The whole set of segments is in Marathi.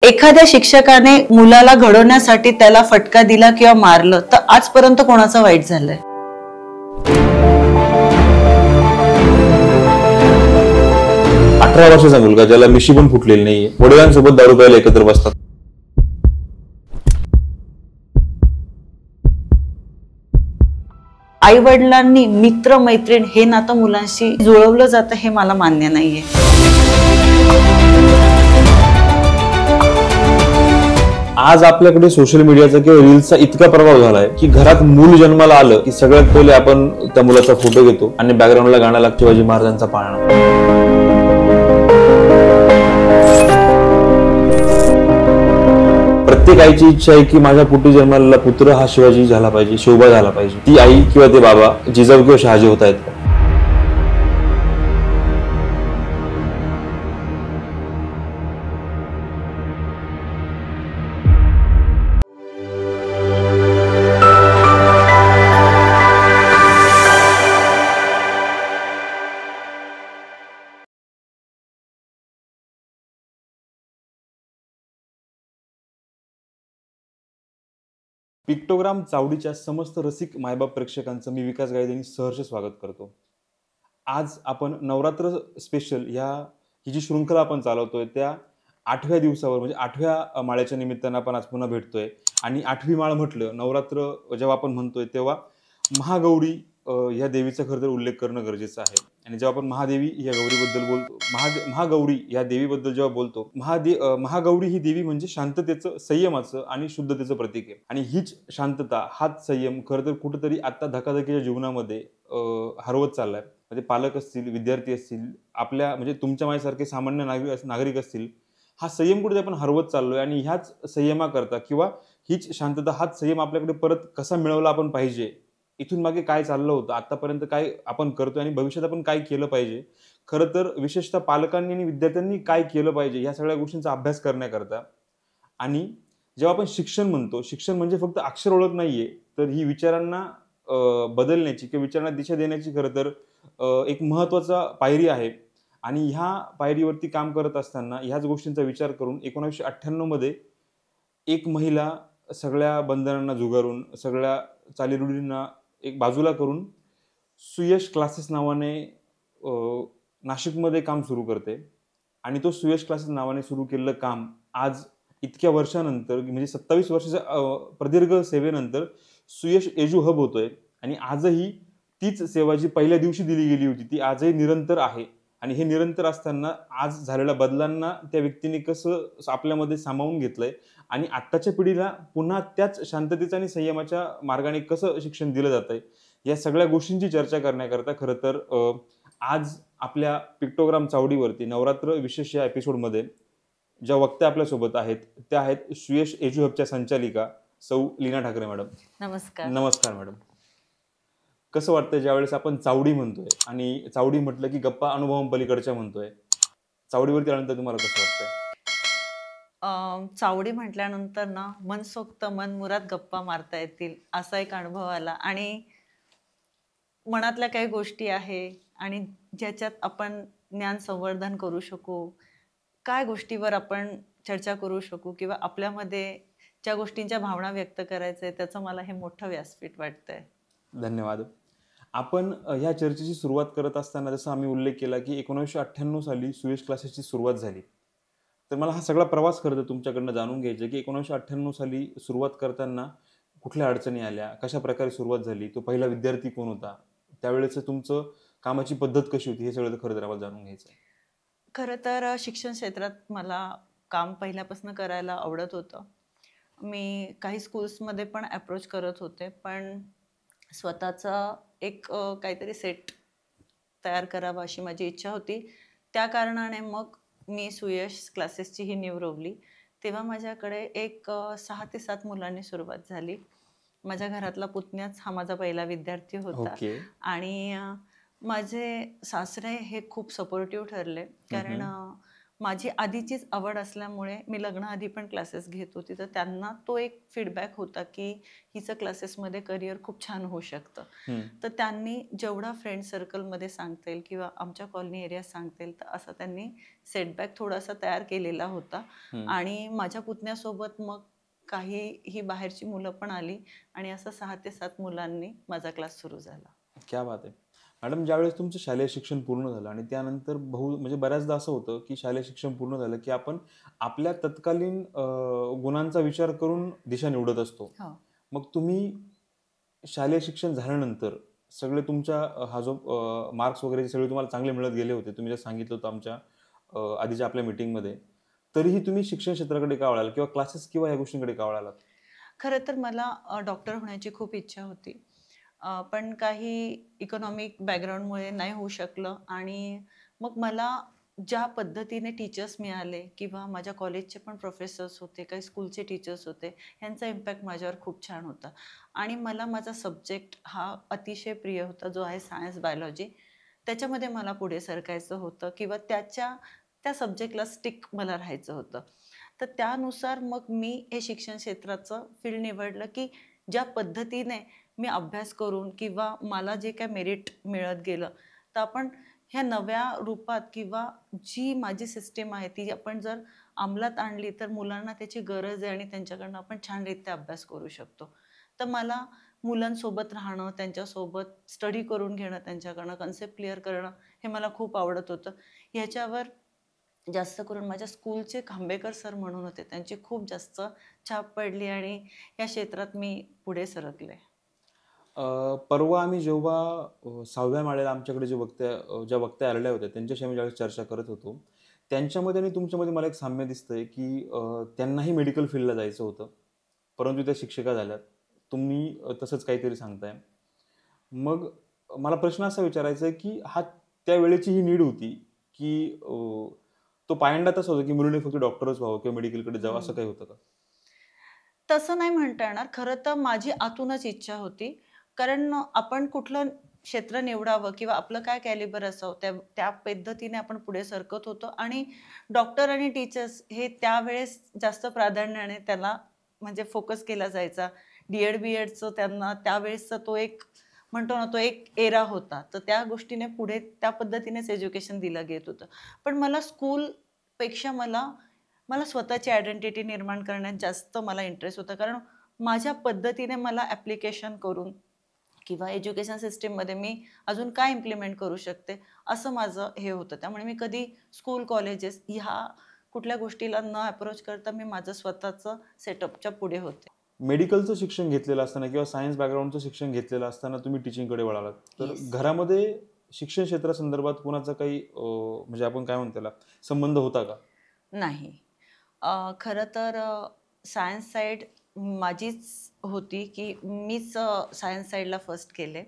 एखाद्या शिक्षकाने मुलाला घडवण्यासाठी त्याला फटका दिला किंवा मारलं तर आजपर्यंत कोणाचं वाईट झालंय? अठरा वर्षाचा मुलगा ज्याला मिशी पण फुटलेली नाहीये, वडिलांसोबत दारू प्यायला एकत्र बसतात. आई वडिलांनी मित्र मैत्रीण हे नातं मुलांशी जुळवलं जातं हे मला मान्य नाहीये. आज आपल्याकडे सोशल मीडियाचा किंवा रील्सचा इतका प्रभाव झालाय की घरात मूल जन्माला आलं की सगळ्यात पहिले आपण त्या मुलाचा फोटो घेतो आणि बॅकग्राऊंडला गाणं लागतं शिवाजी महाराजांचा पाळणा. प्रत्येक आईची इच्छा आहे की माझ्या पोटी जन्माला पुत्र हा शिवाजी झाला पाहिजे, शोभा झाला पाहिजे. ती आई किंवा ते बाबा जिजाऊ किंवा शहाजी होत आहेत. पिक्टोग्राम चावडीच्या समस्त रसिक मायबाप प्रेक्षकांचं मी विकास गायधनी सहर्ष स्वागत करतो. आज आपण नवरात्र स्पेशल ही जी शृंखला आपण चालवतोय त्या 8व्या दिवसावर म्हणजे 8व्या माळ्याच्या निमित्तानं आपण आज पुन्हा भेटतोय. आणि 8वी माळ म्हटलं, नवरात्र जेव्हा आपण म्हणतोय तेव्हा महागौरी ह्या देवीचा खरं तर उल्लेख करणं गरजेचं आहे. आणि जेव्हा आपण महादेवी या गौरीबद्दल बोलतो, महागौरी या देवीबद्दल जेव्हा बोलतो, महागौरी ही देवी म्हणजे शांततेचं, संयमाचं आणि शुद्धतेचं प्रतीक आहे. आणि हीच शांतता, हाच संयम खरं तर कुठेतरी आता धकाधकीच्या जीवनामध्ये हरवत चाललाय. म्हणजे पालक असतील, विद्यार्थी असतील, आपल्या म्हणजे तुमच्या माझ्यासारखे सामान्य नागरिक असतील, हा संयम कुठे आपण हरवत चाललोय. आणि ह्याच संयमाकरता किंवा हीच शांतता, हाच संयम आपल्याकडे परत कसा मिळवला आपण पाहिजे, इथून मागे काय चाललं होतं, आतापर्यंत काय आपण करतोय आणि भविष्यात आपण काय केलं पाहिजे, खरं तर विशेषतः पालकांनी आणि विद्यार्थ्यांनी काय केलं पाहिजे या सगळ्या गोष्टींचा अभ्यास करण्याकरता. आणि जेव्हा आपण शिक्षण म्हणतो, शिक्षण म्हणजे फक्त अक्षर ओळख नाहीये, तर ही विचारांना बदलण्याची किंवा विचारांना दिशा देण्याची खरं तर एक महत्वाचा पायरी आहे. आणि ह्या पायरीवरती काम करत असताना ह्याच गोष्टींचा विचार करून 1998 मध्ये एक महिला सगळ्या बंधनांना झुगारून, सगळ्या चालीरूढींना एक बाजूला करून सुयश क्लासेस नावाने नाशिकमध्ये काम सुरू करते. आणि तो सुयश क्लासेस नावाने सुरू केलेलं काम आज इतक्या वर्षानंतर म्हणजे 27 वर्षाच्या प्रदीर्घ सेवेनंतर सुयश एजू हब होतोय. आणि आजही तीच सेवा जी पहिल्या दिवशी दिली गेली होती ती आजही निरंतर आहे. आणि हे निरंतर असताना आज झालेल्या बदलांना त्या व्यक्तीने कसं आपल्यामध्ये सामावून घेतलंय आणि आत्ताच्या पिढीला पुन्हा त्याच शांततेच्या आणि संयमाच्या मार्गाने कसं शिक्षण दिलं जातंय, या सगळ्या गोष्टींची चर्चा करण्याकरता खरं तर आज आपल्या पिक्टोग्राम चावडीवरती नवरात्र विशेष या एपिसोडमध्ये ज्या वक्त्या आपल्यासोबत आहेत त्या आहेत सुयश एजू हबच्या संचालिका सौ लीना ठाकरे मॅडम. नमस्कार. नमस्कार मॅडम. कसं वाटतंय ज्यावेळेस आपण चावडी म्हणतोय आणि चावडी म्हटलं की गप्पा अनुभवांपलीकडच्या म्हणतोय, चावडीवरती आल्यानंतर तुम्हाला कसं वाटतंय? चावडी म्हटल्यानंतर ना मनसोक्त मनमुराद गप्पा मारता येतील असा एक अनुभव आला. आणि मनातल्या काही गोष्टी आहे आणि ज्याच्यात आपण ज्ञान संवर्धन करू शकू, काय गोष्टीवर आपण चर्चा करू शकू किंवा आपल्यामध्ये ज्या गोष्टींच्या भावना व्यक्त करायचंय त्याचं मला हे मोठं व्यासपीठ वाटतंय. धन्यवाद. आपण ह्या चर्चेची सुरुवात करत असताना जसं आम्ही उल्लेख केला की 1998 साली सुयश क्लासेसची सुरुवात झाली. तर मला हा सगळा प्रवास खरं तर तुमच्याकडनं जाणून घ्यायचा की 1998 साली सुरुवात करताना कुठल्या अडचणी आल्या, कशा प्रकारे सुरुवात झाली, तो पहिला विद्यार्थी कोण होता, त्यावेळेस तुमचं कामाची पद्धत कशी होती, हे सगळं खरं तर आम्हाला जाणून घ्यायचं आहे. खरं तर शिक्षण क्षेत्रात मला काम पहिल्यापासून करायला आवडत होतं. मी काही स्कूल्समध्ये पण अप्रोच करत होते, पण स्वतःचा एक काहीतरी सेट तयार करावा अशी माझी इच्छा होती. त्या कारणाने मग मी सुयश क्लासेसची ही नीव रोवली. तेव्हा माझ्याकडे एक 6 ते 7 मुलांनी सुरुवात झाली. माझ्या घरातला पुतण्याच हा माझा पहिला विद्यार्थी होता. ओके. आणि माझे सासरे हे खूप सपोर्टिव्ह ठरले, कारण माझी आधीचीच आवड असल्यामुळे मी लग्नाआधी पण क्लासेस घेत होती, तर त्यांना तो एक फीडबॅक होता की हिचं क्लासेसमध्ये करिअर खूप छान होऊ शकतं. हम्म. तर त्यांनी जेवढा फ्रेंड सर्कलमध्ये सांगता येईल किंवा आमच्या कॉलनी एरियात सांगता येईल, तर असा त्यांनी सेटबॅक थोडासा तयार केलेला होता. हम्म. आणि माझ्या पुतण्यासोबत मग काही ही बाहेरची मुलं पण आली आणि असं 6 ते 7 मुलांनी माझा क्लास सुरू झाला. क्या बात आहे. मॅडम, ज्यावेळेस तुमचं शालेय शिक्षण पूर्ण झालं आणि त्यानंतर म्हणजे बऱ्याचदा असं होतं की शालेय शिक्षण पूर्ण झालं की आपण आपल्या तत्कालीन गुणांचा विचार करून दिशा निवडत असतो. हो. मग तुम्ही शालेय शिक्षण झाल्यानंतर सगळे तुमच्या हा जो मार्क्स वगैरे सगळे तुम्हाला चांगले मिळत गेले होते, तुम्ही जे सांगितलं होतं आमच्या आधीच्या आपल्या मीटिंगमध्ये, तरीही तुम्ही शिक्षण क्षेत्राकडे का वळालात किंवा क्लासेस किंवा या गोष्टींकडे का वळालात? खरं तर मला डॉक्टर होण्याची खूप इच्छा होती. पण काही इकॉनॉमिक बॅकग्राऊंडमुळे नाही होऊ शकलं आणि मग मला ज्या पद्धतीने टीचर्स मिळाले किंवा माझ्या कॉलेजचे पण प्रोफेसर्स होते, काही स्कूलचे टीचर्स होते, ह्यांचा इम्पॅक्ट माझ्यावर खूप छान होता. आणि मला माझा सब्जेक्ट हा अतिशय प्रिय होता, जो आहे सायन्स बायोलॉजी. त्याच्यामध्ये मला पुढे सरकायचं होतं किंवा त्या सब्जेक्टला स्टिक मला राहायचं होतं. तर त्यानुसार मग मी हे शिक्षण क्षेत्राचं फील्ड निवडलं की ज्या पद्धतीने मी अभ्यास करून किंवा मला जे काय मेरिट मिळत गेलं, तर आपण ह्या नव्या रूपात किंवा जी माझी सिस्टीम आहे ती आपण जर अंमलात आणली तर मुलांना त्याची गरज आहे आणि त्यांच्याकडनं आपण छानरित्या अभ्यास करू शकतो. तर मला मुलांसोबत राहणं, त्यांच्यासोबत स्टडी करून घेणं, त्यांच्याकडनं कन्सेप्ट क्लिअर करणं हे मला खूप आवडत होतं. ह्याच्यावर जास्त करून माझ्या स्कूलचे खांबेकर सर म्हणून होते, त्यांची खूप जास्त छाप पडली आणि या क्षेत्रात मी पुढे सरकले. परवा आम्ही जेव्हा 6व्या माळ्याला आमच्याकडे ज्या वक्त्या आलेल्या होत्या त्यांच्याशी आम्ही ज्यावेळेस चर्चा करत होतो, त्यांच्यामध्ये आणि तुमच्यामध्ये मला एक साम्य दिसतंय की त्यांनाही मेडिकल फील्डला जायचं होतं, परंतु त्या शिक्षिका झाल्यात. तुम्ही तसंच काहीतरी सांगताय. मग मला प्रश्न असा विचारायचा आहे की त्यावेळेची ही नीड होती की तो पायंडा तसा होता की मुलीने फक्त डॉक्टरच व्हावं किंवा मेडिकलकडे जावं, असं काही होतं का? तसं नाही म्हणता येणार. खरं तर माझी आतूनच इच्छा होती. कारण आपण कुठलं क्षेत्र निवडावं किंवा आपलं काय कॅलिबर असावं त्या त्या पद्धतीने आपण पुढे सरकत होतो आणि डॉक्टर आणि टीचर्स हे त्यावेळेस जास्त प्राधान्याने त्याला म्हणजे फोकस केला जायचा. डी-एड, बी-एडचं त्यांना त्यावेळेसचा तो एक म्हणतो ना, तो एक एरा होता. तर त्या गोष्टीने पुढे त्या पद्धतीनेच एज्युकेशन दिलं घेत होतं. पण मला स्कूलपेक्षा मला मला स्वतःची आयडेंटिटी निर्माण करण्यात जास्त मला इंटरेस्ट होता. कारण माझ्या पद्धतीने मला ॲप्लिकेशन करून किंवा एज्युकेशन सिस्टममध्ये मी अजून काय इम्प्लिमेंट करू शकते, असं माझं हे होतं. त्यामुळे मी कधी स्कूल, कॉलेजेस ह्या कुठल्या गोष्टीला न अप्रोच करता मी माझं स्वतःचं सेटअपच्या पुढे होते. मेडिकलचं शिक्षण घेतलेलं असताना किंवा सायन्स बॅकग्राऊंडचं शिक्षण घेतलेलं असताना तुम्ही टीचिंगकडे वळालात. तर येस. घरामध्ये शिक्षण क्षेत्रासंदर्भात कुणाचा काही म्हणजे आपण काय म्हणतो त्याला, संबंध होता का? नाही. खरं तर सायन्स साईड माझीच होती, की मीच सायन्स साईडला फर्स्ट केले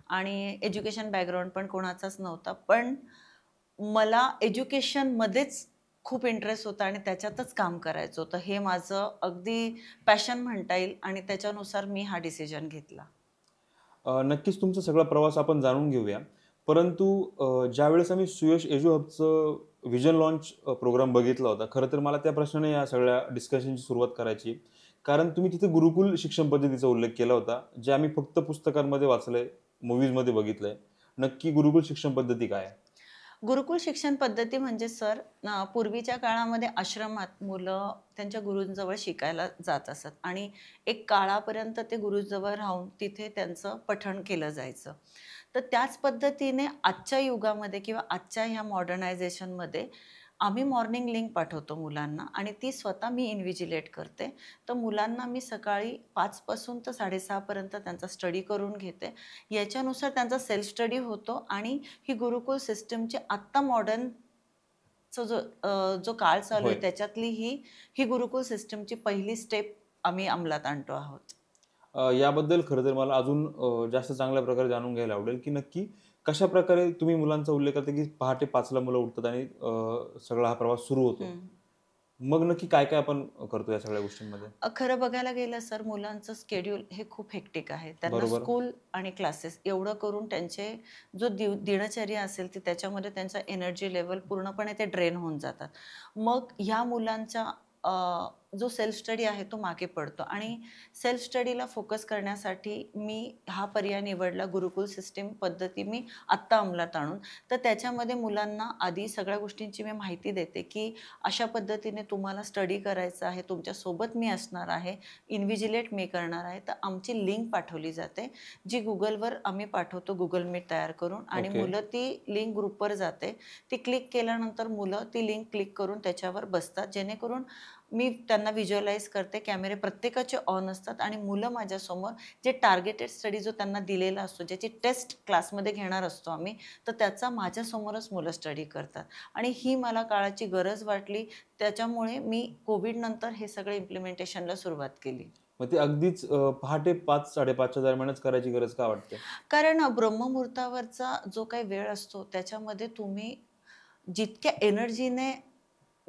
आणि एज्युकेशन बॅकग्राऊंड पण कोणाचाच नव्हता. पण मला एज्युकेशनमध्येच खूप इंटरेस्ट होता आणि त्याच्यातच काम करायचं होतं. हे माझं अगदी पॅशन म्हणता येईल आणि त्याच्यानुसार मी हा डिसिजन घेतला. नक्कीच तुमचा सगळा प्रवास आपण जाणून घेऊया. परंतु ज्यावेळेस आम्ही सुयश एज्यू हबचं व्हिजन लॉन्च प्रोग्राम बघितला होता, खरं तर मला त्या प्रश्नाने या सगळ्या डिस्कशनची सुरुवात करायची आहे. कारण तुम्ही तिथे गुरुकुल शिक्षण पद्धतीचा उल्लेख केला होता, जे आम्ही फक्त पुस्तकांमध्ये वाचलंय, मूव्हीजमध्ये बघितलंय. नक्की गुरुकुल शिक्षण पद्धती काय आहे? गुरुकुल शिक्षण पद्धती म्हणजे सर पूर्वीच्या काळामध्ये आश्रमात मुलं त्यांच्या गुरूंजवळ शिकायला जात असत आणि एक काळापर्यंत ते गुरुजवळ राहून तिथे त्यांचं पठण केलं जायचं. तर त्याच पद्धतीने आजच्या युगामध्ये किंवा आजच्या ह्या मॉडर्नायझेशनमध्ये आम्ही मॉर्निंग लिंक पाठवतो मुलांना आणि ती स्वतः मी इन्व्हिजिलेट करते. तर मुलांना मी सकाळी 5 पासून तर 6:30 पर्यंत त्यांचा स्टडी करून घेते. याच्यानुसार त्यांचा सेल्फ स्टडी होतो आणि ही गुरुकुल सिस्टमची आत्ता जो काळ चालू आहे होय. त्याच्यातली ही ही गुरुकुल सिस्टमची पहिली स्टेप आम्ही अंमलात आणतो आहोत. याबद्दल खरं तर मला अजून जास्त चांगल्या प्रकारे जाणून घ्यायला आवडेल, की नक्की कशाप्रकारे तुम्ही मुलांचा उल्लेख करता, की पहाटे 5ला मुलं उठतात आणि सगळा हा प्रवास सुरू होतो. मग नक्की काय काय आपण करतो या सगळ्या गोष्टींमध्ये? खरं बघायला गेलं सर, मुलांचं स्केड्यूल हे खूप हेक्टिक आहे. त्यांना बरोबर. स्कूल आणि क्लासेस एवढं करून त्यांचे जो दिनचर्या असेल ती त्याच्यामध्ये त्यांचा एनर्जी लेवल पूर्णपणे ते ड्रेन होऊन जातात. मग ह्या मुलांचा जो सेल्फ स्टडी आहे तो मागे पडतो आणि सेल्फ स्टडीला फोकस करण्यासाठी मी हा पर्याय निवडला. गुरुकुल सिस्टीम पद्धती मी आत्ता अंमलात आणून. तर त्याच्यामध्ये मुलांना आधी सगळ्या गोष्टींची मी माहिती देते, की अशा पद्धतीने तुम्हाला स्टडी करायचं आहे, तुमच्यासोबत मी असणार आहे, इन्व्हिजिलेट मी करणार आहे. तर आमची लिंक पाठवली जाते, जी Googleवर आम्ही पाठवतो, Google Meet तयार करून आणि ओके. मुलं ती लिंक ग्रुपवर जाते. ती क्लिक केल्यानंतर मुलं ती लिंक क्लिक करून त्याच्यावर बसतात, जेणेकरून मी त्यांना व्हिज्युअलाइज करते. कॅमेरे प्रत्येकाचे ऑन असतात आणि मुलं माझ्यासमोर जे टार्गेटेड स्टडी जो त्यांना दिलेला असतो, ज्याची टेस्ट क्लासमध्ये घेणार असतो आम्ही, तर त्याचा माझ्यासमोरच मुलं स्टडी करतात आणि ही मला काळाची गरज वाटली. त्याच्यामुळे मी कोविडनंतर हे सगळे इम्प्लिमेंटेशनला सुरुवात केली. मग ते अगदीच पहाटे 5:00-5:30च्या दरम्यानच करायची गरज का वाटते? कारण ब्रह्ममुहूर्तावरचा जो काही वेळ असतो, त्याच्यामध्ये तुम्ही जितक्या एनर्जीने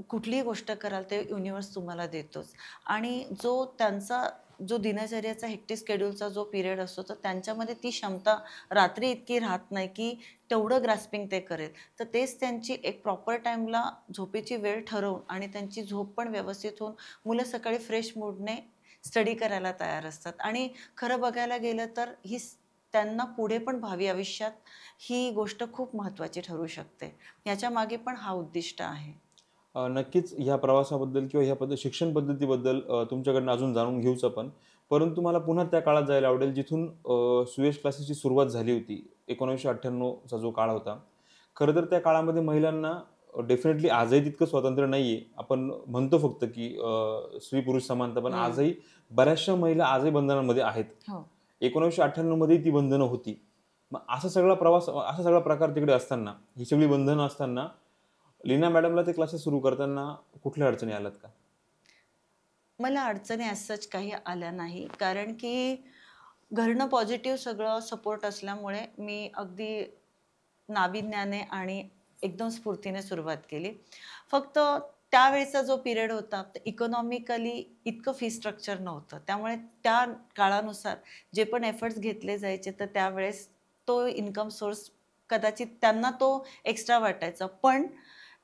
कुठलीही गोष्ट कराल ते युनिव्हर्स तुम्हाला देतोच आणि जो दिनचर्याचा हेक्टिक शेड्यूलचा जो पिरियड असतो, तर त्यांच्यामध्ये ती क्षमता रात्री इतकी राहत नाही, की तेवढं ग्रास्पिंग ते करेल. तर तेच त्यांची एक प्रॉपर टाईमला झोपेची वेळ ठरवून आणि त्यांची झोप पण व्यवस्थित होऊन मुलं सकाळी फ्रेश मूडने स्टडी करायला तयार असतात आणि खरं बघायला गेलं तर त्यांना पुढे पण भावी आयुष्यात ही गोष्ट खूप महत्त्वाची ठरू शकते. याच्या मागे पण हा उद्दिष्ट आहे. नक्कीच ह्या प्रवासाबद्दल किंवा ह्या शिक्षण पद्धतीबद्दल तुमच्याकडनं अजून जाणून घेऊच आपण. परंतु मला पुन्हा त्या काळात जायला आवडेल जिथून सुयश क्लासेसची सुरुवात झाली होती. 1998चा जो काळ होता. खरं तर त्या काळामध्ये महिलांना डेफिनेटली आजही तितकं स्वातंत्र्य नाहीये. आपण म्हणतो फक्त की स्त्री-पुरुष समानता, पण हं. आजही बऱ्याचशा महिला आजही बंधनांमध्ये आहेत. हो. 1998 मध्ये ती बंधनं होती. मग असा सगळा प्रकार तिकडे असताना, ही सगळी बंधनं असताना लीना मॅडमला ते क्लासेस सुरू करताना कुठल्या अडचणी आल्यात का? मला अडचणी ॲज सच काही आल्या नाही. कारण की घरनं पॉझिटिव्ह सगळं सपोर्ट असल्यामुळे मी अगदी नाविन्याने आणि एकदम स्फूर्तीने सुरुवात केली. फक्त त्यावेळेचा जो पिरियड होता, इकॉनॉमिकली इतकं फी स्ट्रक्चर नव्हतं. त्यामुळे त्या काळानुसार जे पण एफर्ट्स घेतले जायचे, तर त्यावेळेस तो इन्कम सोर्स कदाचित त्यांना तो एक्स्ट्रा वाटायचा. पण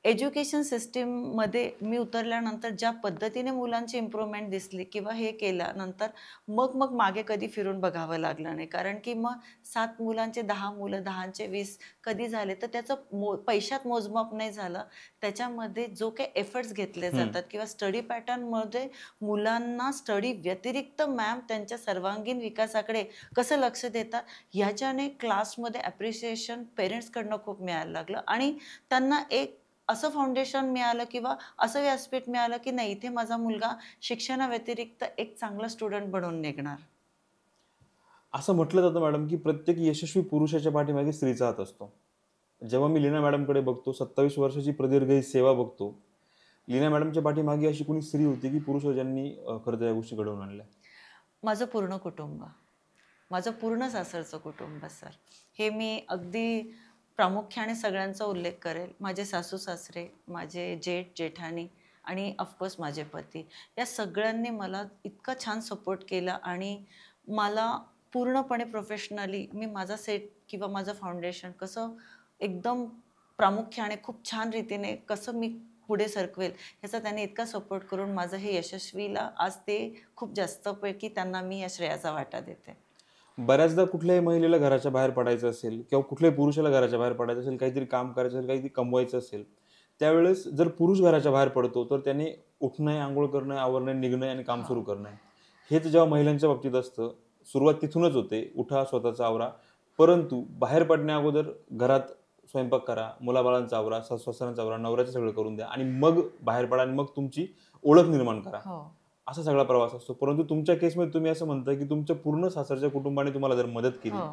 एज्युकेशन सिस्टममध्ये मी उतरल्यानंतर ज्या पद्धतीने मुलांची इम्प्रूव्हमेंट दिसली किंवा हे केल्यानंतर मग मागे कधी फिरून बघावं लागलं नाही. कारण की मग 7 मुलांचे 10 मुलं, 10चे 20 कधी झाले, तर त्याचं पैशात मोजमाप नाही झालं. त्याच्यामध्ये जो काही एफर्ट्स घेतले हं. जातात किंवा स्टडी पॅटर्नमध्ये मुलांना स्टडी व्यतिरिक्त मॅम त्यांच्या सर्वांगीण विकासाकडे कसं लक्ष देतात, ह्याच्याने क्लासमध्ये ॲप्रिशिएशन पेरेंट्सकडनं खूप मिळायला लागलं आणि त्यांना एक असं फाउंडेशन मिळालं किंवा असं व्यासपीठ मिळालं, की नाही इथे माझा मुलगा शिक्षणाव्यतिरिक्त एक चांगला स्टुडंट बनून निघणार. असं म्हटलं जातं मॅडम, की प्रत्येक यशस्वी पुरुषाच्या पाठीमागे स्त्रीचा हात असतो. जेव्हा मी लीना मॅडमकडे बघतो, 27 वर्षाची प्रदीर्घ ही सेवा बघतो. लीना मॅडमच्या पाठीमागे अशी कोणी स्त्री होती, की पुरुष ज्यांनी खरं तर या गोष्टी घडवून आणल्या. माझं पूर्ण कुटुंब, माझं पूर्ण सासरचं कुटुंब सर. हे मी अगदी प्रामुख्याने सगळ्यांचा उल्लेख करेल. माझे सासू-सासरे, माझे जेठ-जेठाणी आणि ऑफकोर्स माझे पती. या सगळ्यांनी मला इतका छान सपोर्ट केला आणि मला पूर्णपणे प्रोफेशनली मी माझा सेट किंवा माझं फाउंडेशन कसं एकदम प्रामुख्याने खूप छान रीतीने कसं मी पुढे सरकवेल, ह्याचा त्यांनी इतका सपोर्ट करून माझं हे यशस्वीला आज ते खूप जास्तपैकी त्यांना मी या श्रेयाचा वाटा देते. बऱ्याचदा कुठल्याही महिलेला घराच्या बाहेर पडायचं असेल किंवा कुठल्याही पुरुषाला घराच्या बाहेर पडायचं असेल, काहीतरी काम करायचं असेल, काहीतरी कमवायचं असेल, त्यावेळेस जर पुरुष घराच्या बाहेर पडतो, तर त्याने उठणं, अंघोळ करणं, आवरणं, निघणं आणि काम हो. सुरू करणं. हेच जेव्हा महिलांच्या बाबतीत असतं, सुरुवात तिथूनच होते. उठा, स्वतःचा आवरा. परंतु बाहेर पडण्या अगोदर घरात स्वयंपाक करा, मुलाबाळांचा आवरा, सासू-सासऱ्यांचा आवरा, नवऱ्याचं सगळं करून द्या आणि मग बाहेर पडा आणि मग तुमची ओळख निर्माण करा. हो. असा सगळा प्रवास असतो. परंतु तुमच्या केसमध्ये तुम्ही असं म्हणताय, की तुमच्या पूर्ण सासरच्या कुटुंबाने तुम्हाला जर मदत केली. हो.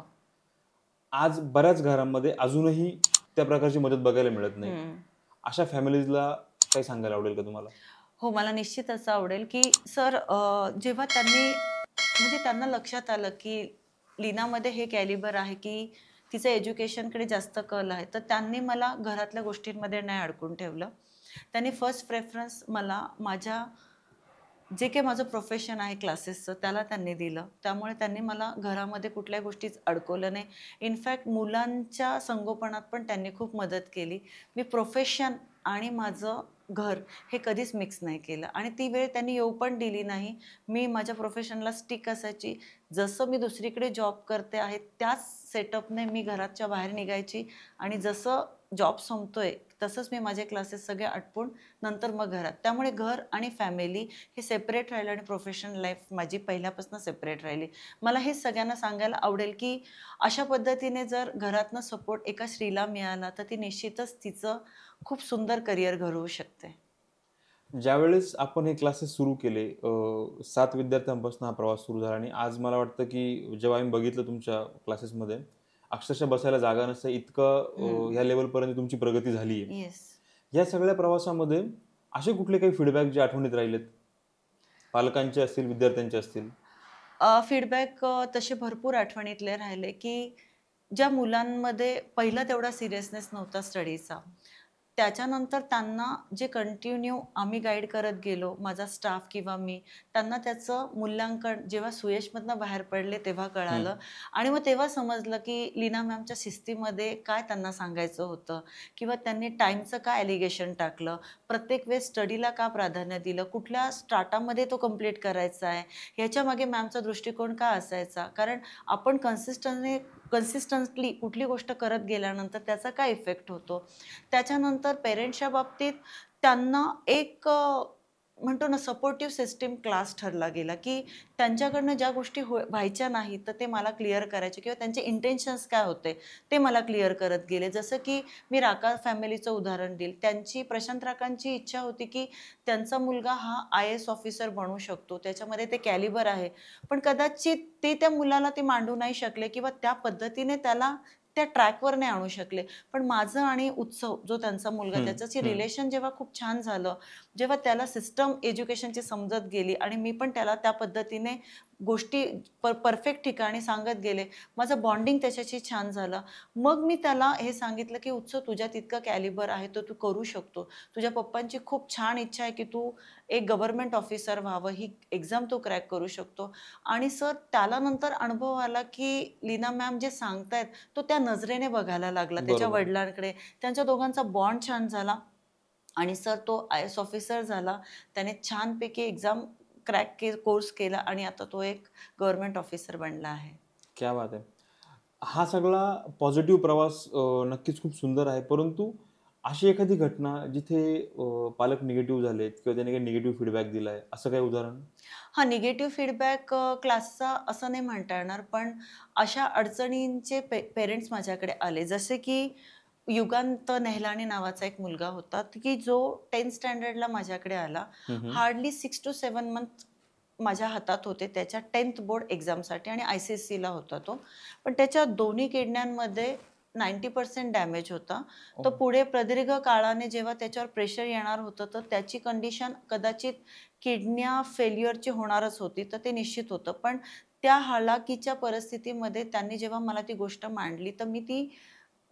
आज बऱ्याच घरांमध्ये अजूनही त्या प्रकारची मदत बघायला मिळत नाही. हं. अशा फॅमिलीजला काही सांगायला आवडेल का तुम्हाला? हो, मला निश्चित असं आवडेल, की सर जेव्हा त्यांनी म्हणजे त्यांना लक्षात आलं, की लीनामध्ये हे कॅलिबर आहे, की तिचं एज्युकेशनकडे जास्त कल आहे. तर त्यांनी मला घरातल्या गोष्टींमध्ये नाही अडकून ठेवलं. त्यांनी फर्स्ट प्रेफरन्स मला माझ्या जे काही माझं प्रोफेशन आहे क्लासेसचं त्याला त्यांनी दिलं. त्यामुळे त्यांनी मला घरामध्ये कुठल्याही गोष्टीत अडकवलं नाही. इनफॅक्ट मुलांच्या संगोपनात पण त्यांनी खूप मदत केली. मी प्रोफेशन आणि माझं घर हे कधीच मिक्स नाही केलं आणि ती वेळ त्यांनी येऊ पण दिली नाही. मी माझ्या प्रोफेशनला स्टिक असायची. जसं मी दुसरीकडे जॉब करते आहे त्याच सेटअपने मी घराच्या बाहेर निघायची आणि जसं जॉब संपतोय तसंच मी माझे क्लासेस सगळे आटपून नंतर मग घरात. त्यामुळे घर आणि फॅमिली हे सेपरेट राहिलं आणि प्रोफेशनल लाईफ माझी पहिल्यापासून सेपरेट राहिली. मला हे सगळ्यांना सांगायला आवडेल की अशा पद्धतीने जर घरातनं सपोर्ट एका स्त्रीला मिळाला तर ती निश्चितच तिचं खूप सुंदर करिअर घडवू शकते. ज्यावेळेस आपण हे क्लासेस सुरू केले, 7 विद्यार्थ्यांपासून हा प्रवास सुरू झाला आणि आज मला वाटतं की जेव्हा आम्ही बघितलं तुमच्या क्लासेसमध्ये अक्षरशः बसायला जागा नसतं इतकं ह्या लेवलपर्यंत तुमची प्रगती झाली आहे. येस. या सगळ्या प्रवासामध्ये असे कुठले काही फीडबॅक जे आठवणीत राहिलेत? पालकांचे असतील, विद्यार्थ्यांचे असतील? फीडबॅक तसे भरपूर आठवणीतले राहिले की ज्या मुलांमध्ये पहिला तेवढा सिरियसनेस नव्हता स्टडीचा, त्याच्यानंतर त्यांना जे कंटिन्यू आम्ही गाईड करत गेलो, माझा स्टाफ किंवा मी, त्यांना त्याचं मूल्यांकन जेव्हा सुयशमधनं बाहेर पडले तेव्हा कळालं. आणि मग तेव्हा समजलं की लीना मॅमच्या शिस्तीमध्ये काय त्यांना सांगायचं होतं किंवा त्यांनी टाईमचं काय ॲलिगेशन टाकलं, प्रत्येक वेळेस स्टडीला का प्राधान्य दिलं, कुठल्या स्टार्टामध्ये तो कंप्लीट करायचा आहे, ह्याच्यामागे मॅमचा दृष्टिकोन का असायचा. कारण आपण कन्सिस्टंटली कुठली गोष्ट करत गेल्यानंतर त्याचा काय इफेक्ट होतो. त्याच्यानंतर पेरेंट्सच्या बाबतीत त्यांना एक म्हणतो ना सपोर्टिव्ह सिस्टीम क्लास ठरला गेला की त्यांच्याकडनं ज्या गोष्टी व्हायच्या नाही तर ते मला क्लिअर करायचे किंवा त्यांचे इंटेन्शन्स काय होते ते मला क्लिअर करत गेले. जसं की मी राका फॅमिलीचं उदाहरण देईल. त्यांची प्रशांत राकांची इच्छा होती की त्यांचा मुलगा हा IAS ऑफिसर बनू शकतो, त्याच्यामध्ये ते कॅलिबर आहे, पण कदाचित ते त्या मुलाला ते मांडू नाही शकले किंवा त्या पद्धतीने त्याला त्या ट्रॅकवर नाही आणू शकले. पण माझं आणि उत्सव जो त्यांचा मुलगा त्याच्याशी रिलेशन जेव्हा खूप छान झालं, जेव्हा त्याला सिस्टम एज्युकेशनची समजत गेली आणि मी पण त्याला त्या पद्धतीने गोष्टी परफेक्ट ठिकाणी सांगत गेले, माझं बॉन्डिंग त्याच्याशी छान झालं. मग मी त्याला हे सांगितलं की उत्सव तुझ्यात इतकं कॅलिबर आहे तर तू करू शकतो. तुझ्या पप्पांची खूप छान इच्छा आहे की तू एक गव्हर्नमेंट ऑफिसर व्हावं, ही एक्झाम तो क्रॅक करू शकतो. आणि सर त्याला नंतर अनुभव आला की लीना मॅम जे सांगतायत तो त्या नजरेने बघायला लागला त्याच्या बरोबर. वडिलांकडे. त्यांच्या दोघांचा बॉन्ड छान झाला आणि सर तो IAS ऑफिसर झाला. त्याने छानपैकी एक्झाम कोर्स केला आणि आता तो एक गव्हर्नमेंट ऑफिसर बनला आहे. क्या बात आहे. हा सगळा पॉझिटिव्ह प्रवास नक्कीच खूप सुंदर आहे. परंतु अशी एखादी घटना जिथे पालक निगेटिव्ह झालेत किंवा त्याने काही निगेटिव्ह फीडबॅक दिलाय, असं काही उदाहरण? हां, निगेटिव्ह फीडबॅक क्लासचा असं नाही म्हणता येणार, पण अशा अडचणींचे पेरेंट्स माझ्याकडे आले. जसे की युगांत नेहलानी नावाचा एक मुलगा होता, की जो 10th स्टँडर्डला माझ्याकडे आला. हार्डली 6 to 7 मंथ माझ्या हातात होते त्याच्या 10th बोर्ड एक्झामसाठी आणि ICSEला होता तो. पण त्याच्या दोन्ही किडण्यांमध्ये 90% डॅमेज होता. तर पुढे प्रदीर्घ काळाने जेव्हा त्याच्यावर प्रेशर येणार होतं, तर त्याची कंडिशन कदाचित किडन्या फेल्युअरची होणारच होती, तर ते निश्चित होतं. पण त्या हालाकीच्या परिस्थितीमध्ये त्यांनी जेव्हा मला ती गोष्ट मांडली, तर मी ती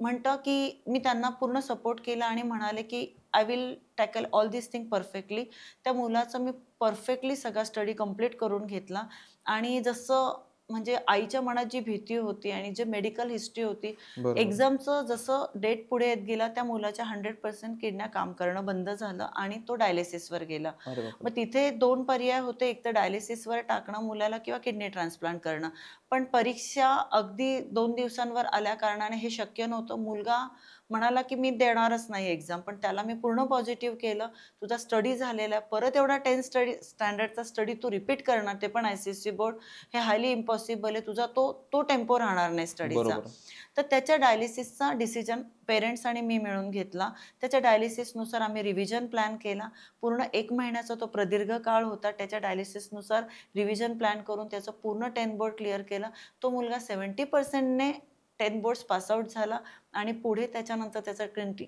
म्हणतं की मी त्यांना पूर्ण सपोर्ट केला आणि म्हणाले की I will tackle all this thing perfectly. त्या मुलाचं मी परफेक्टली सगळा स्टडी कंप्लीट करून घेतला आणि जसं म्हणजे आईच्या मनात जी भीती होती आणि जे मेडिकल हिस्ट्री होती, बरोबर. एक्झामचं जसं डेट पुढे येत गेला त्या मुलाच्या 100% किडन्या काम करणं बंद झालं आणि तो डायलिसिसवर गेला. अरे बापरे. मग तिथे 2 पर्याय होते, एक तर डायलिसिसवर टाकणं मुलाला किंवा किडनी ट्रान्सप्लांट करणं. पण परीक्षा अगदी 2 दिवसांवर आल्या कारणाने हे शक्य नव्हतं. मुलगा म्हणाला की मी देणारच नाही एक्झाम, पण त्याला मी पूर्ण पॉझिटिव्ह केलं. तुझा स्टडी झालेला आहे, परत एवढा 10th स्टँडर्डचा स्टडी तू रिपीट करणार, ते पण ICSE बोर्ड, हे हायली इम्पॉसिबल आहे. तुझा तो टेम्पो राहणार नाही स्टडीचा. बरोबर. तर त्याच्या डायलिसिसचा डिसिजन पेरेंट्स आणि मी मिळून घेतला. त्याच्या डायलिसिसनुसार आम्ही रिव्हिजन प्लॅन केला. पूर्ण 1 महिन्याचा तो प्रदीर्घ काळ होता. त्याच्या डायलिसिसनुसार रिव्हिजन प्लॅन करून त्याचं पूर्ण 10 बोर्ड क्लिअर केलं. तो मुलगा 70%ने 10 बोर्ड्स पास आउट झाला आणि पुढे त्याच्यानंतर त्याचा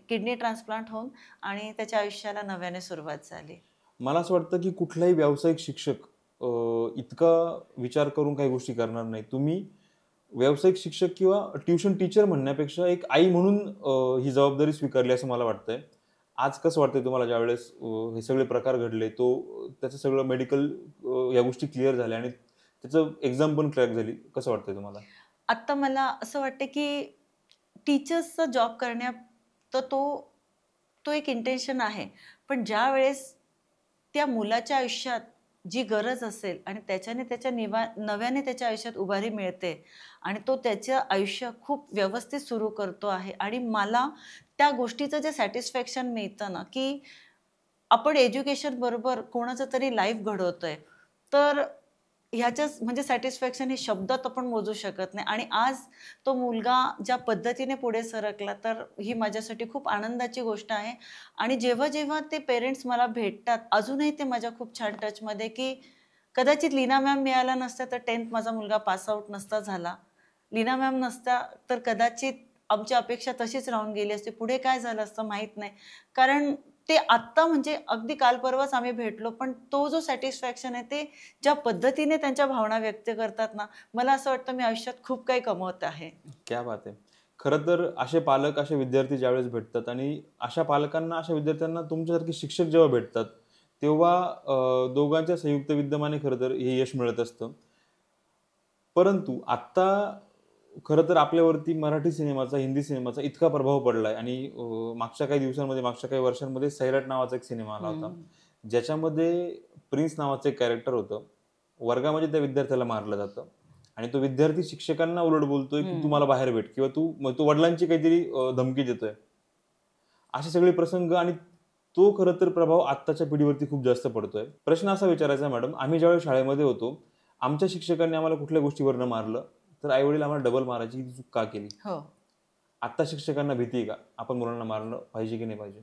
किडनी ट्रान्सप्लांट होऊन आणि त्याच्या आयुष्याला नव्याने सुरुवात झाली. मला असं वाटतं की कुठलाही व्यावसायिक शिक्षक इतका विचार करून काही गोष्टी करणार नाही. तुम्ही व्यावसायिक शिक्षक किंवा ट्युशन टीचर म्हणण्यापेक्षा एक आई म्हणून ही जबाबदारी स्वीकारली असं मला वाटतंय. आज कसं वाटतंय तुम्हाला ज्यावेळेस हे सगळे प्रकार घडले, त्याचं सगळं मेडिकल या गोष्टी क्लिअर झाल्या आणि त्याचं एक्झाम पण क्रॅक झाली, कसं वाटतंय तुम्हाला? आत्ता मला असं वाटतं की टीचर्सचा जॉब करण्यात तर तो एक इंटेन्शन आहे. पण ज्यावेळेस त्या मुलाच्या आयुष्यात जी गरज असेल आणि त्याच्याने नव्याने त्याच्या आयुष्यात उभारी मिळते आणि तो त्याचं आयुष्य खूप व्यवस्थित सुरू करतो आहे आणि मला त्या गोष्टीचं जे सॅटिस्फॅक्शन मिळतं ना, की आपण एज्युकेशन बरोबर कोणाचं तरी लाईफ घडवतोय. तर ह्याच्याच म्हणजे सॅटिस्फॅक्शन हे शब्दात आपण मोजू शकत नाही आणि आज तो मुलगा ज्या पद्धतीने पुढे सरकला, तर ही माझ्यासाठी खूप आनंदाची गोष्ट आहे. आणि जेव्हा-जेव्हा ते पेरेंट्स मला भेटतात, अजूनही ते माझ्या खूप छान टचमध्ये, की कदाचित लीना मॅम मिळाल्या नसत्या, तर 10th माझा मुलगा पास आउट नसता झाला. लीना मॅम नसत्या, तर कदाचित आमची अपेक्षा तशीच राहून गेली असती. पुढे काय झालं असतं माहीत नाही. कारण ते आत्ता म्हणजे अगदी काल परवाच आम्ही भेटलो, पण तो जो सॅटिस्फॅक्शन आहे, ते ज्या पद्धतीने त्यांच्या भावना व्यक्त करतात ना, मला असं वाटतं मी आयुष्यात खूप काही कमवत आहे. क्या बात आहे! खरं तर असे पालक, असे विद्यार्थी ज्यावेळेस भेटतात आणि अशा पालकांना, अशा विद्यार्थ्यांना तुमच्यासारखे शिक्षक जेव्हा भेटतात, तेव्हा दोघांच्या संयुक्त विद्यमाने खरं तर हे यश मिळत असतं. परंतु आत्ता खरं तर आपल्यावरती मराठी सिनेमाचा, हिंदी सिनेमाचा इतका प्रभाव पडलाय आणि मागच्या काही दिवसांमध्ये, मागच्या काही वर्षांमध्ये सैराट नावाचा एक सिनेमा आला होता. हं. ज्याच्यामध्ये प्रिन्स नावाचं एक कॅरेक्टर होतं. वर्गामध्ये त्या विद्यार्थ्याला मारलं जातं आणि तो विद्यार्थी शिक्षकांना उलट बोलतोय, की "तू हं. मला बाहेर भेट" किंवा मग तो वडिलांची काहीतरी धमकी देतोय. असे सगळे प्रसंग आणि तो खरं तर प्रभाव आत्ताच्या पिढीवरती खूप जास्त पडतोय. प्रश्न असा विचारायचा आहे मॅडम, आम्ही ज्यावेळेस शाळेमध्ये होतो, आमच्या शिक्षकांनी आम्हाला कुठल्या गोष्टीवर न मारलं, तर आई-वडील आम्हाला डबल मारायची, ही चूक का केली? हो. आत्ता शिक्षकांना भीती आहे का? आपण मुलांना मारलं पाहिजे की नाही पाहिजे?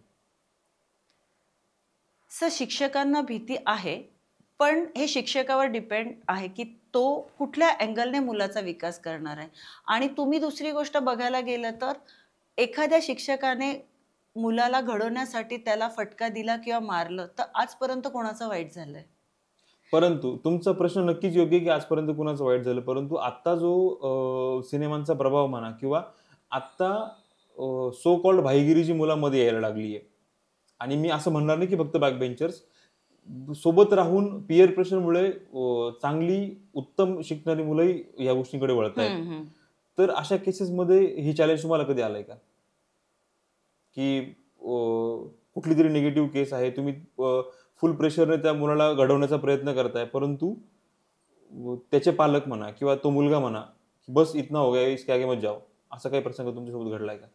शिक्षकांना भीती आहे, पण हे शिक्षकावर डिपेंड आहे, की तो कुठल्या अँगलने मुलाचा विकास करणार आहे. आणि तुम्ही दुसरी गोष्ट बघायला गेलं तर एखाद्या शिक्षकाने मुलाला घडवण्यासाठी त्याला फटका दिला किंवा मारलं, तर आजपर्यंत कोणाचं वाईट झालंय? परंतु तुमचा प्रश्न नक्कीच योग्य आहे, की आजपर्यंत कुणाचं वाईट झालं. परंतु आत्ता जो सिनेमांचा प्रभाव म्हणा किंवा आत्ता सो कॉल्ड भाईगिरी जी मुलांमध्ये यायला लागली आहे आणि मी असं म्हणणार नाही, की फक्त बॅक बेंचर्स. सोबत राहून पीअर प्रेशरमुळे चांगली, उत्तम शिकणारी मुलंही या गोष्टींकडे वळतायत. हं, हं. तर अशा केसेसमध्ये हे चॅलेंज तुम्हाला कधी आलंय का? की कुठलीतरी निगेटिव्ह केस आहे, तुम्ही फुल प्रेशरने त्या मुलाला घडवण्याचा प्रयत्न करताय, परंतु त्याचे पालक म्हणा किंवा तो मुलगा म्हणा, "बस इतना हो गया, इसके आगे मत जाओ." असा काही प्रसंग तुमच्यासोबत घडलाय का?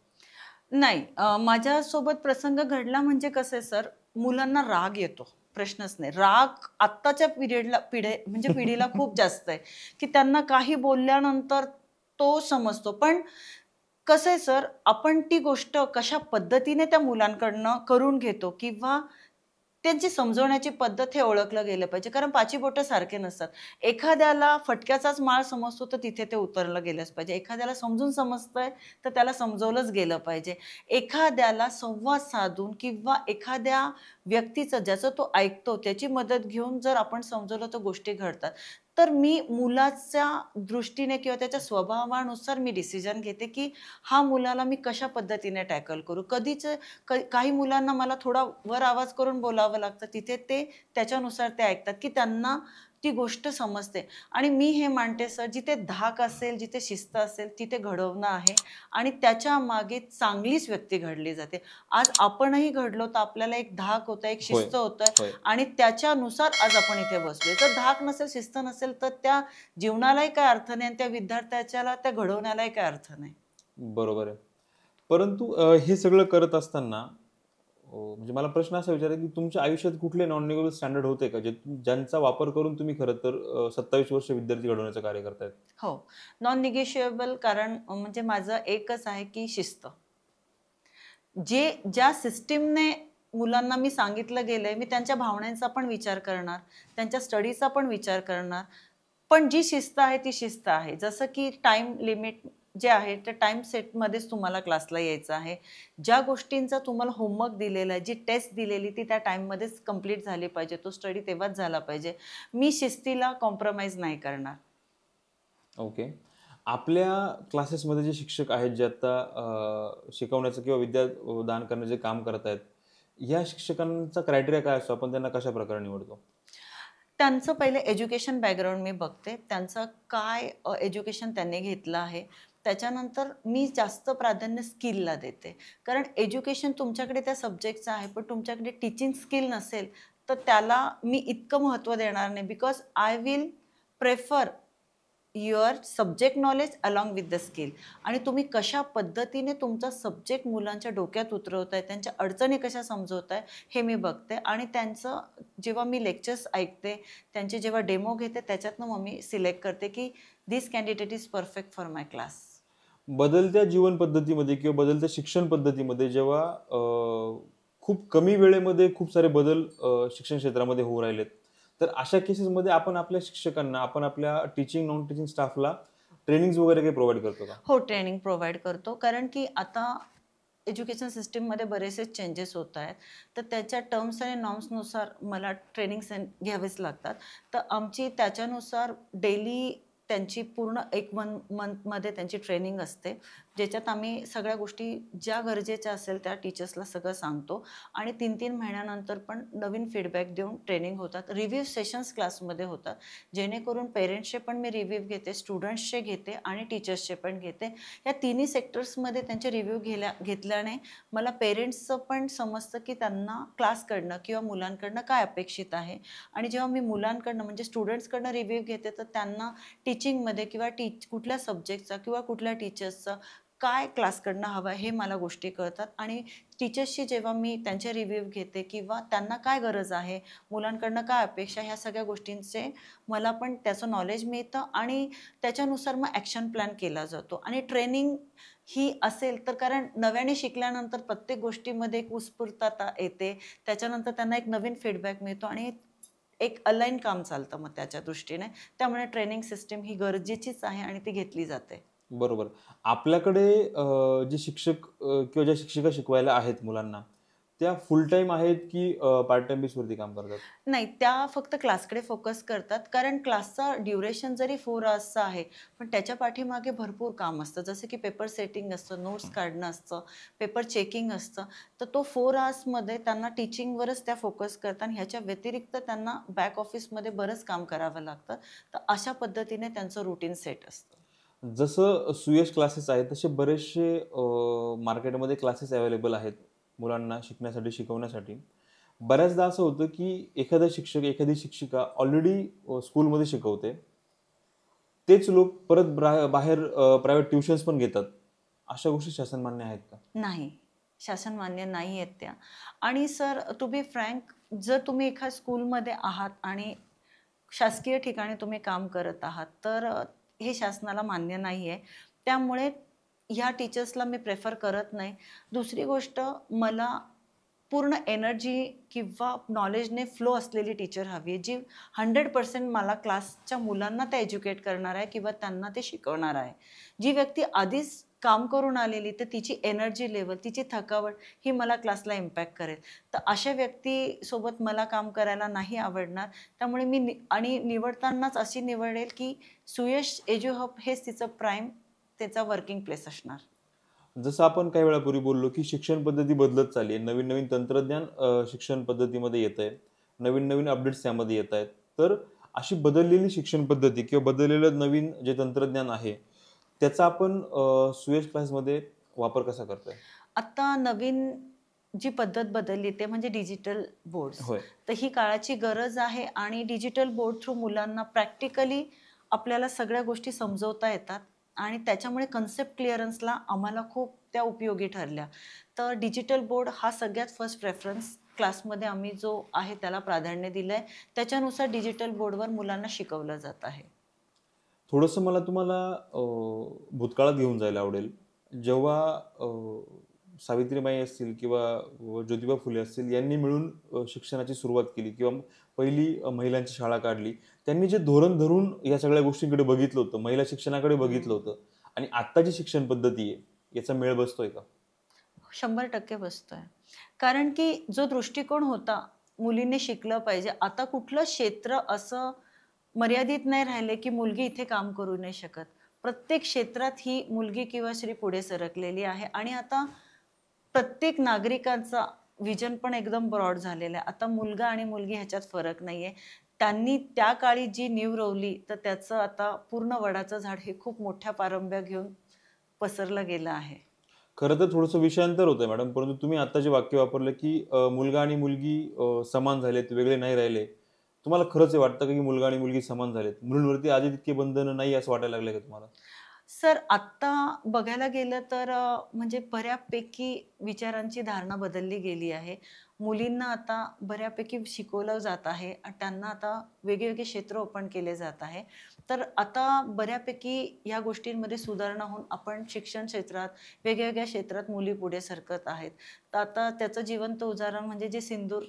नाही. माझ्यासोबत प्रसंग घडला म्हणजे कसं आहे सर, मुलांना राग येतो. प्रश्नच नाही. राग आत्ताच्या म्हणजे पिढीला खूप जास्त आहे, की त्यांना काही बोलल्यानंतर तो समजतो. पण कसं आहे सर, आपण ती गोष्ट कशा पद्धतीने त्या मुलांकडनं करून घेतो किंवा त्यांची समजवण्याची पद्धत हे ओळखलं गेलं पाहिजे. कारण पाची बोटं सारखे नसतात. एखाद्याला फटक्याचाच माळ समजतो, तर तिथे ते उतरलं गेलंच पाहिजे. एखाद्याला समजून समजतंय, तर त्याला समजवलंच गेलं पाहिजे. एखाद्याला संवाद साधून किंवा एखाद्या व्यक्तीचं ज्याचं तो ऐकतो, त्याची मदत घेऊन जर आपण समजवलं, तर गोष्टी घडतात. तर मी मुलाच्या दृष्टीने किंवा त्याच्या स्वभावानुसार मी डिसिजन घेते, की हा मुलाला मी कशा पद्धतीने टॅकल करू. काही मुलांना मला थोडा वर आवाज करून बोलावं लागतं. तिथे ते त्याच्यानुसार ते ऐकतात, की त्यांना ती गोष्ट समजते. आणि मी हे मानते सर, जिथे धाक असेल, जिथे शिस्त असेल, तिथे घडवणं आहे आणि त्याच्या मागे चांगलीच व्यक्ती घडली जाते. आज आपणही घडलो, तर आपल्याला एक धाक होतं, एक होय, शिस्त होतं होय. आणि त्याच्यानुसार आज आपण इथे बसलोय. जर धाक नसेल, शिस्त नसेल, तर त्या जीवनालाही काही अर्थ नाही आणि त्या विद्यार्थ्याच्याला त्या घडवण्यालाही काही अर्थ नाही. बरोबर आहे. परंतु हे सगळं करत असताना म्हणजे मला प्रश्न असा विचारायचा आहे, की तुमच्या आयुष्यात कुठले नॉन निगेबल स्टँडर्ड होते का, ज्यांचा वापर करून तुम्ही खरं तर 27 वर्ष विद्यार्थी घडवण्याचं कार्य करतायत? हो. नॉन निगोशिएबल कारण म्हणजे माझं एकच आहे, की शिस्त. ज्या सिस्टमने मुलांना मी सांगितलं गेलंय, मी त्यांच्या भावनांचा पण विचार करणार, त्यांच्या स्टडीचा पण विचार करणार. पण जी शिस्त आहे, ती शिस्त आहे. जसं की टाईम लिमिट जे आहे, त्या टाईम सेटमध्येच तुम्हाला क्लासला यायचं आहे. ज्या गोष्टींचा तुम्हाला होमवर्क दिलेला आहे, जी टेस्ट दिलेली, ती त्या टाईममध्येच कंप्लीट झाली पाहिजे. तो स्टडी तेव्हाच झाला पाहिजे. मी शिस्तीला कॉम्प्रोमाईज नाही करणार. ओके. आपल्या क्लासेसमध्ये जे शिक्षक आहेत, जे आता शिकवण्याचं किंवा विद्या दान करण्याचे काम करत आहेत, या शिक्षकांचा क्रायटेरिया काय असतो, आपण त्यांना कशा प्रकारे निवडतो? त्यांचं पहिले एज्युकेशन बॅकग्राऊंड मी बघते. त्यांचं काय एज्युकेशन त्यांनी घेतलं आहे. त्याच्यानंतर मी जास्त प्राधान्य स्किलला देते. कारण एज्युकेशन तुमच्याकडे त्या सब्जेक्टचं आहे, पण तुमच्याकडे टीचिंग स्किल नसेल, तर त्याला मी इतकं महत्त्व देणार नाही. Because I will prefer your subject knowledge along with the skill. आणि तुम्ही कशा पद्धतीने तुमचा सब्जेक्ट मुलांच्या डोक्यात उतरवताय, त्यांच्या अडचणी कशा समजवताय, हे मी बघते. आणि त्यांचं जेव्हा मी लेक्चर्स ऐकते, त्यांचे जेव्हा डेमो घेते, त्याच्यातनं मग मी सिलेक्ट करते की this candidate is perfect for my class. बदलत्या जीवन पद्धतीमध्ये किंवा बदलत्या शिक्षण पद्धतीमध्ये जेव्हा खूप कमी वेळेमध्ये खूप सारे बदल शिक्षण क्षेत्रामध्ये होऊ राहिलेत, तर अशा केसेसमध्ये आपण आपल्या शिक्षकांना, आपण आपल्या टीचिंग नॉन टीचिंग स्टाफला ट्रेनिंग्स वगैरे काही प्रोव्हाइड करतो का? हो, ट्रेनिंग प्रोव्हाइड करतो. कारण की आता एज्युकेशन सिस्टीममध्ये बरेचसे चेंजेस होत आहेत. तर त्याच्या टर्म्स आणि नॉर्म्सनुसार मला ट्रेनिंग्स घ्यावेच लागतात. तर आमची त्याच्यानुसार डेली त्यांची पूर्ण 1 मंथमध्ये त्यांची ट्रेनिंग असते. ज्याच्यात आम्ही सगळ्या गोष्टी ज्या गरजेच्या असेल त्या टीचर्सला सगळं सांगतो. आणि 3-3 महिन्यानंतर पण नवीन फीडबॅक देऊन ट्रेनिंग होतात. रिव्ह्यू सेशन्स क्लासमध्ये होतात. जेणेकरून पेरेंट्सचे पण मी रिव्ह्यू घेते, स्टुडंट्सचे घेते आणि टीचर्सचे पण घेते. या तिन्ही सेक्टर्समध्ये त्यांचे रिव्ह्यू घेतल्याने मला पेरेंट्सचं पण समजतं की त्यांना क्लासकडनं किंवा मुलांकडनं काय अपेक्षित आहे. आणि जेव्हा मी मुलांकडनं म्हणजे स्टुडंट्सकडनं रिव्ह्यू घेते, तर त्यांना टीचिंगमध्ये किंवा कुठल्या सब्जेक्टचा किंवा कुठल्या टीचर्सचा काय क्लासकडनं हवं आहे, हे मला गोष्टी कळतात. आणि टीचर्सशी जेव्हा मी त्यांचे रिव्ह्यू घेते किंवा त्यांना काय गरज आहे, मुलांकडनं काय अपेक्षा, ह्या सगळ्या गोष्टींचे मला पण त्याचं नॉलेज मिळतं. आणि त्याच्यानुसार मग ॲक्शन प्लॅन केला जातो. आणि ट्रेनिंग ही असेल तर, कारण नव्याने शिकल्यानंतर प्रत्येक गोष्टीमध्ये एक उत्स्फूर्तता येते. त्याच्यानंतर त्यांना एक नवीन फीडबॅक मिळतो आणि एक अलाइन काम चालतं मग त्याच्या दृष्टीने. त्यामुळे ट्रेनिंग सिस्टीम ही गरजेचीच आहे आणि ती घेतली जाते. बरोबर. आपल्याकडे जे शिक्षक किंवा ज्या शिक्षिका शिकवायला आहेत मुलांना, त्या फुल टाईम आहेत की पार्ट टाईम बेसवरती काम करतात? नाही, त्या फक्त क्लासकडे फोकस करतात. कारण क्लासचा ड्युरेशन जरी 4 अवर्सचा आहे, पण त्याच्या पाठीमागे भरपूर काम असतं. जसं की पेपर सेटिंग असतं, नोट्स काढणं असतं, पेपर चेकिंग असतं. तर तो 4 अवर्समध्ये त्यांना टीचिंगवरच त्या फोकस करतात आणि ह्याच्या व्यतिरिक्त त्यांना बॅक ऑफिसमध्ये बरंच काम करावं लागतं. तर अशा पद्धतीने त्यांचं रुटीन सेट असतं. जसं सुयश क्लासेस आहेत, तसे बरेचसे मार्केटमध्ये क्लासेस अवेलेबल आहेत मुलांना शिकण्यासाठी, शिकवण्यासाठी. बऱ्याचदा असं होतं की एखादा शिक्षक, एखादी शिक्षिका ऑलरेडी स्कूलमध्ये शिकवते. तेच लोक परत बाहेर प्रायव्हेट ट्युशन्स पण घेतात. अशा गोष्टी शासन मान्य आहेत का? नाही, शासन मान्य नाही आहेत त्या. आणि सर, टू बी फ्रँक, जर तुम्ही एका स्कूलमध्ये आहात आणि शासकीय ठिकाणी तुम्ही काम करत आहात, तर हे शासनाला मान्य नाही आहे. त्यामुळे ह्या टीचर्सला मी प्रेफर करत नाही. दुसरी गोष्ट, मला पूर्ण एनर्जी किंवा नॉलेजने फ्लो असलेली टीचर हवी आहे, जी 100% मला क्लासच्या मुलांना ते एज्युकेट करणार आहे किंवा त्यांना ते शिकवणार आहे. जी व्यक्ती आधीच काम करून आलेली, तर तिची एनर्जी लेव्हल, तिची थकावट ही मला क्लासला इम्पॅक्ट करेल. तर अशा व्यक्तीसोबत मला काम करायला नाही आवडणार. त्यामुळे मी आणि निवडतानाच अशी निवडेल की सुयश एज्यू हब हेच तिचं प्राईम, त्याचा वर्किंग प्लेस असणार. जसं आपण काही वेळापूर्वी बोललो की शिक्षण पद्धती बदलत चालली आहे. नवीन नवीन तंत्रज्ञान शिक्षण पद्धतीमध्ये येतंय. नवीन नवीन अपडेट्स त्यामध्ये येत आहेत. तर अशी बदललेली शिक्षण पद्धती किंवा बदललेलं नवीन जे तंत्रज्ञान आहे, त्याचा आपण सुयश क्लासमध्ये वापर कसा करताय? आता नवीन जी पद्धत बदलली ते म्हणजे डिजिटल बोर्ड्स. होय. तर ही काळाची गरज आहे आणि डिजिटल बोर्ड थ्रू मुलांना प्रॅक्टिकली आपल्याला सगळ्या गोष्टी समजवता येतात आणि त्याच्यामुळे कन्सेप्ट क्लिअरन्सला आम्हाला खूप त्या उपयोगी ठरल्या. तर डिजिटल बोर्ड हा सगळ्यात फर्स्ट प्रेफरन्स क्लासमध्ये आम्ही जो आहे त्याला प्राधान्य दिलं आहे. त्याच्यानुसार डिजिटल बोर्डवर मुलांना शिकवलं जात आहे. थोडंसं मला तुम्हाला भूतकाळात घेऊन जायला आवडेल. जेव्हा सावित्रीबाई असतील किंवा ज्योतिबा फुले असतील यांनी मिळून शिक्षणाची सुरुवात केली किंवा पहिली महिलांची शाळा काढली. त्यांनी जे धोरण धरून या सगळ्या गोष्टींकडे बघितलं होतं, महिला शिक्षणाकडे बघितलं होतं आणि आत्ताची शिक्षण पद्धती आहे, याचा मेळ बसतोय का? 100% बसतोय. कारण की जो दृष्टिकोन होता, मुलींनी शिकलं पाहिजे. आता कुठलं क्षेत्र असं मर्यादित नाही राहिले, की मुलगी इथे काम करू नाही शकत. प्रत्येक क्षेत्रात ही मुलगी किंवा स्त्री पुढे सरकलेली आहे आणि आता प्रत्येक नागरिकाचा विजन पण एकदम ब्रॉड झालेलं आहे. आता मुलगा आणि मुलगी ह्याच्यात फरक नाहीये. त्यांनी त्या काळी जी नीव रोवली तर त्याचं आता पूर्ण वडाचं झाड हे खूप मोठ्या पारंब्या घेऊन पसरलं गेलं आहे. खरं तर थोडंसं विषयांतर होतंय मॅडम, परंतु तुम्ही आता जे वाक्य वापरलं, की मुलगा आणि मुलगी समान झालेत, वेगळे नाही राहिले. तुम्हाला खरंच हे वाटतं का, की मुलगा आणि मुलगी समान झालेत? मुलींवरती आधी तितके बंधनं नाही असं वाटायला लागलंय का तुम्हाला? सर आत्ता बघायला गेलं तर म्हणजे बऱ्यापैकी विचारांची धारणा बदलली गेली आहे. मुलींना आता बऱ्यापैकी शिकवलं जात आहे आणि त्यांना आता वेगवेगळे क्षेत्र ओपन केले जात आहे. तर आता बऱ्यापैकी या गोष्टींमध्ये सुधारणा होऊन आपण शिक्षण क्षेत्रात, वेगवेगळ्या क्षेत्रात मुली पुढे सरकत आहेत. तर आता त्याचं जिवंत उदाहरण म्हणजे जे सिंदूर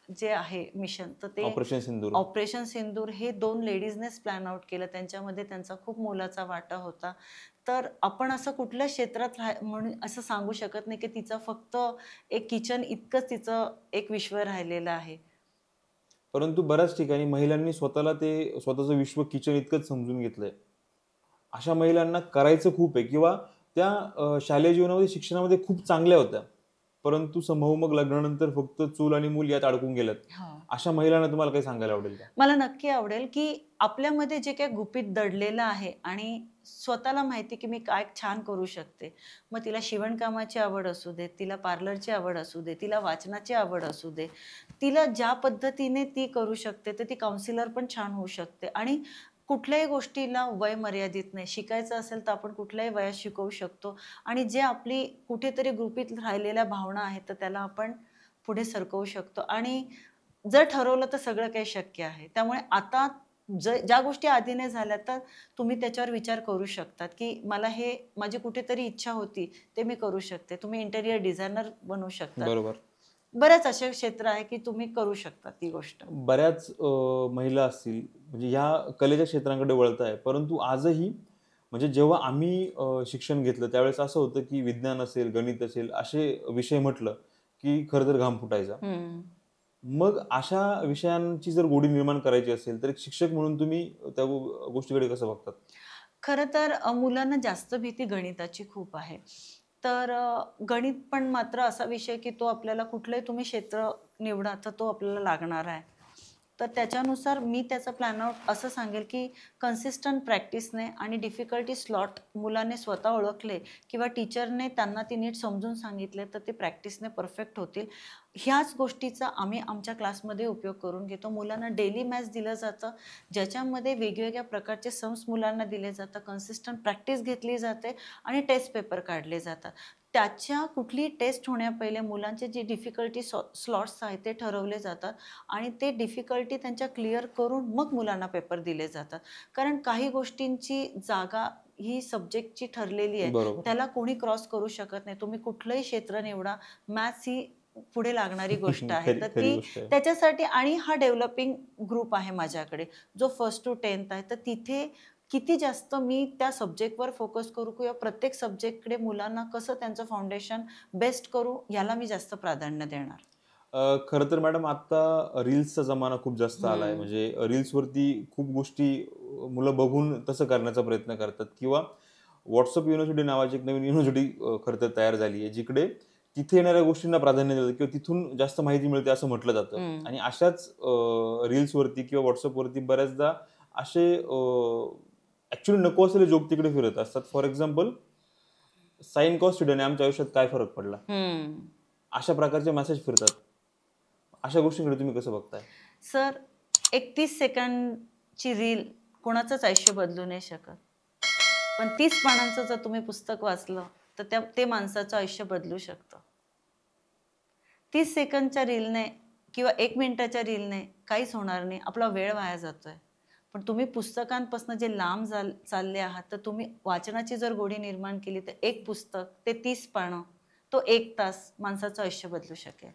जे आहे मिशन, तर ते ऑपरेशन सिंदूर. ऑपरेशन सिंदूर हे 2 लेडीजनेच प्लॅन आउट केलं. त्यांच्यामध्ये त्यांचा खूप मोलाचा वाटा होता. तर आपण असं कुठल्या क्षेत्रात म्हणून असं सांगू शकत नाही, की तिचं फक्त एक किचन इतकंच तिचं एक विश्व राहिलेलं आहे. परंतु बऱ्याच ठिकाणी महिलांनी स्वतःला ते स्वतःचं विश्व किचन इतकंच समजून घेतलंय. अशा महिलांना करायचं खूप आहे किंवा त्या शालेय जीवनामध्ये, शिक्षणामध्ये खूप चांगल्या होत्या. परंतु संभव मग लग्नानंतर फक्त चूल आणि मूल यात अडकून गेल्यात. हां. अशा महिलांना तुम्हाला काही सांगायला आवडेल का? मला नक्की आवडेल, की आपल्यामध्ये जे काही गुपित दडलेलं आहे आणि स्वतःला माहिती की मी काय छान करू शकते. मग तिला शिवणकामाची आवड असू दे, तिला पार्लरची आवड असू दे, तिला वाचनाची आवड असू दे. तिला ज्या पद्धतीने ती करू शकते, तर ती काउन्सिलर पण छान होऊ शकते आणि कुठल्याही गोष्टीला वय मर्यादित नाही. शिकायचं असेल तर आपण कुठल्याही वयात शिकवू शकतो आणि जे आपली कुठेतरी गुपित राहिलेल्या भावना आहेत, तर त्याला आपण पुढे सरकवू शकतो आणि जर ठरवलं तर सगळं काही शक्य आहे. त्यामुळे आता ज्या गोष्टी आधी नाही झाल्या, तर तुम्ही त्याच्यावर विचार करू शकतात, की मला हे माझी कुठेतरी इच्छा होती, ते मी करू शकते. तुम्ही इंटेरियर डिझायनर बनू शकतात. बरोबर. बरेच असे क्षेत्र आहे, की तुम्ही करू शकता ती गोष्ट. बऱ्याच महिला असतील म्हणजे ह्या कलेच्या क्षेत्रांकडे वळत आहे. परंतु आजही म्हणजे जेव्हा आम्ही शिक्षण घेतलं त्यावेळेस असं होतं, की विज्ञान असेल, गणित असेल असे विषय म्हटलं, की खरं तर घाम फुटायचा. हं. मग अशा विषयांची जर गोडी निर्माण करायची असेल, तर एक शिक्षक म्हणून तुम्ही त्या गोष्टीकडे कसं बघतात? खरं तर मुलांना जास्त भीती गणिताची खूप आहे. तर गणित पण मात्र असा विषय की तो आपल्याला कुठलंही तुम्ही क्षेत्र निवडा, तर तो आपल्याला लागणार आहे. तर त्याच्यानुसार मी त्याचा प्लॅन आउट असं सांगेल की कन्सिस्टंट प्रॅक्टिसने आणि डिफिकल्टी स्लॉट मुलाने स्वतः ओळखले किंवा टीचरने त्यांना ती नीट समजून सांगितले, तर ते प्रॅक्टिसने परफेक्ट होतील. ह्याच गोष्टीचा आम्ही आमच्या क्लासमध्ये उपयोग करून घेतो. मुलांना डेली मॅथ्स दिलं जातं, ज्याच्यामध्ये वेगवेगळ्या प्रकारचे सम्स मुलांना दिले जातात, कन्सिस्टंट प्रॅक्टिस घेतली जाते आणि टेस्ट पेपर काढले जातात. त्याच्या कुठलीही टेस्ट होण्यापहिले मुलांचे जे डिफिकल्टी स्लॉट्स आहेत ते ठरवले जातात आणि ते डिफिकल्टी त्यांच्या क्लिअर करून मग मुलांना पेपर दिले जातात. कारण काही गोष्टींची जागा ही सब्जेक्टची ठरलेली आहे. बरोबर. त्याला कोणी क्रॉस करू शकत नाही. तुम्ही कुठलंही क्षेत्र निवडा, मॅथ्स ही पुढे लागणारी गोष्ट आहे. खरी तर खरी ती गोष्ट आहे. त्याच्यासाठी आणि हा डेव्हलपिंग ग्रुप आहे माझ्याकडे, जो 1st to 10th आहे. तर तिथे किती जास्त मी त्या सब्जेक्टवर फोकस करू किंवा प्रत्येक सब्जेक्टकडे मुलांना कसं त्यांचं फाउंडेशन बेस्ट करू, याला मी जास्त प्राधान्य देणार. खरं तर मॅडम आता रील्सचा जमाना खूप जास्त आलाय. हं. म्हणजे रील्सवरती खूप गोष्टी मुलं बघून तसं करण्याचा प्रयत्न करतात किंवा WhatsApp युनिव्हर्सिटी नावाची एक नवीन युनिव्हर्सिटी खरं तर तयार झाली आहे, जिकडे तिथे येणाऱ्या गोष्टींना प्राधान्य देतात किंवा तिथून जास्त माहिती मिळते असं म्हटलं जातं. हं. आणि अशाच रील्सवरती किंवा WhatsAppवरती बऱ्याचदा असे ॲक्चुअली नको असलेले जोक तिकडे फिरत असतात. फॉर एक्झाम्पल, साइन कॉस थिटाने आमच्या आयुष्यात काय फरक पडला? हं. अशा प्रकारचे मेसेज फिरतात. अशा गोष्टींकडे तुम्ही कसं बघताय? सर, एक 30 सेकंडची रील कोणाचंच आयुष्य बदलू नाही शकत. पण 30 पानांचं जर तुम्ही पुस्तक वाचलं, तर ते माणसाचं आयुष्य बदलू शकतं. 30 सेकंदच्या रीलने किंवा 1 मिनिटाच्या रीलने काहीच होणार नाही. आपला वेळ वाया जातोय. पण तुम्ही पुस्तकांपासून जे लांब चालले आहात, तर तुम्ही वाचनाची जर गोडी निर्माण केली, तर एक पुस्तक, ते 30 पानं, तो 1 तास माणसाचं आयुष्य बदलू शकेल.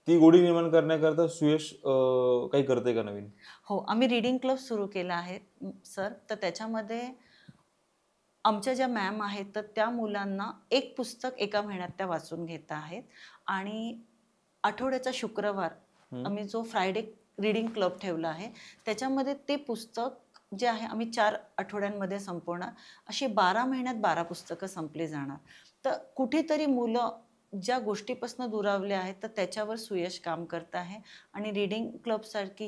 ती गोडी निर्माण करण्याकरता सुयश काही करतंय का नवीन? हो, आम्ही रीडिंग क्लब सुरू केला आहे सर. तर त्याच्यामध्ये आमच्या ज्या मॅम आहेत, तर त्या मुलांना एक पुस्तक एका महिन्यात त्या वाचून घेत आहेत आणि आठवड्याचा शुक्रवार हं. आम्ही जो फ्रायडे रीडिंग क्लब ठेवला आहे, त्याच्यामध्ये ते पुस्तक जे आहे आम्ही 4 आठवड्यांमध्ये संपवणार. अशी 12 महिन्यात 12 पुस्तकं संपली जाणार. तर कुठेतरी मुलं ज्या गोष्टीपासून दुरावले आहेत तर त्याच्यावर सुयश काम करत आहे आणि रीडिंग क्लबसारखी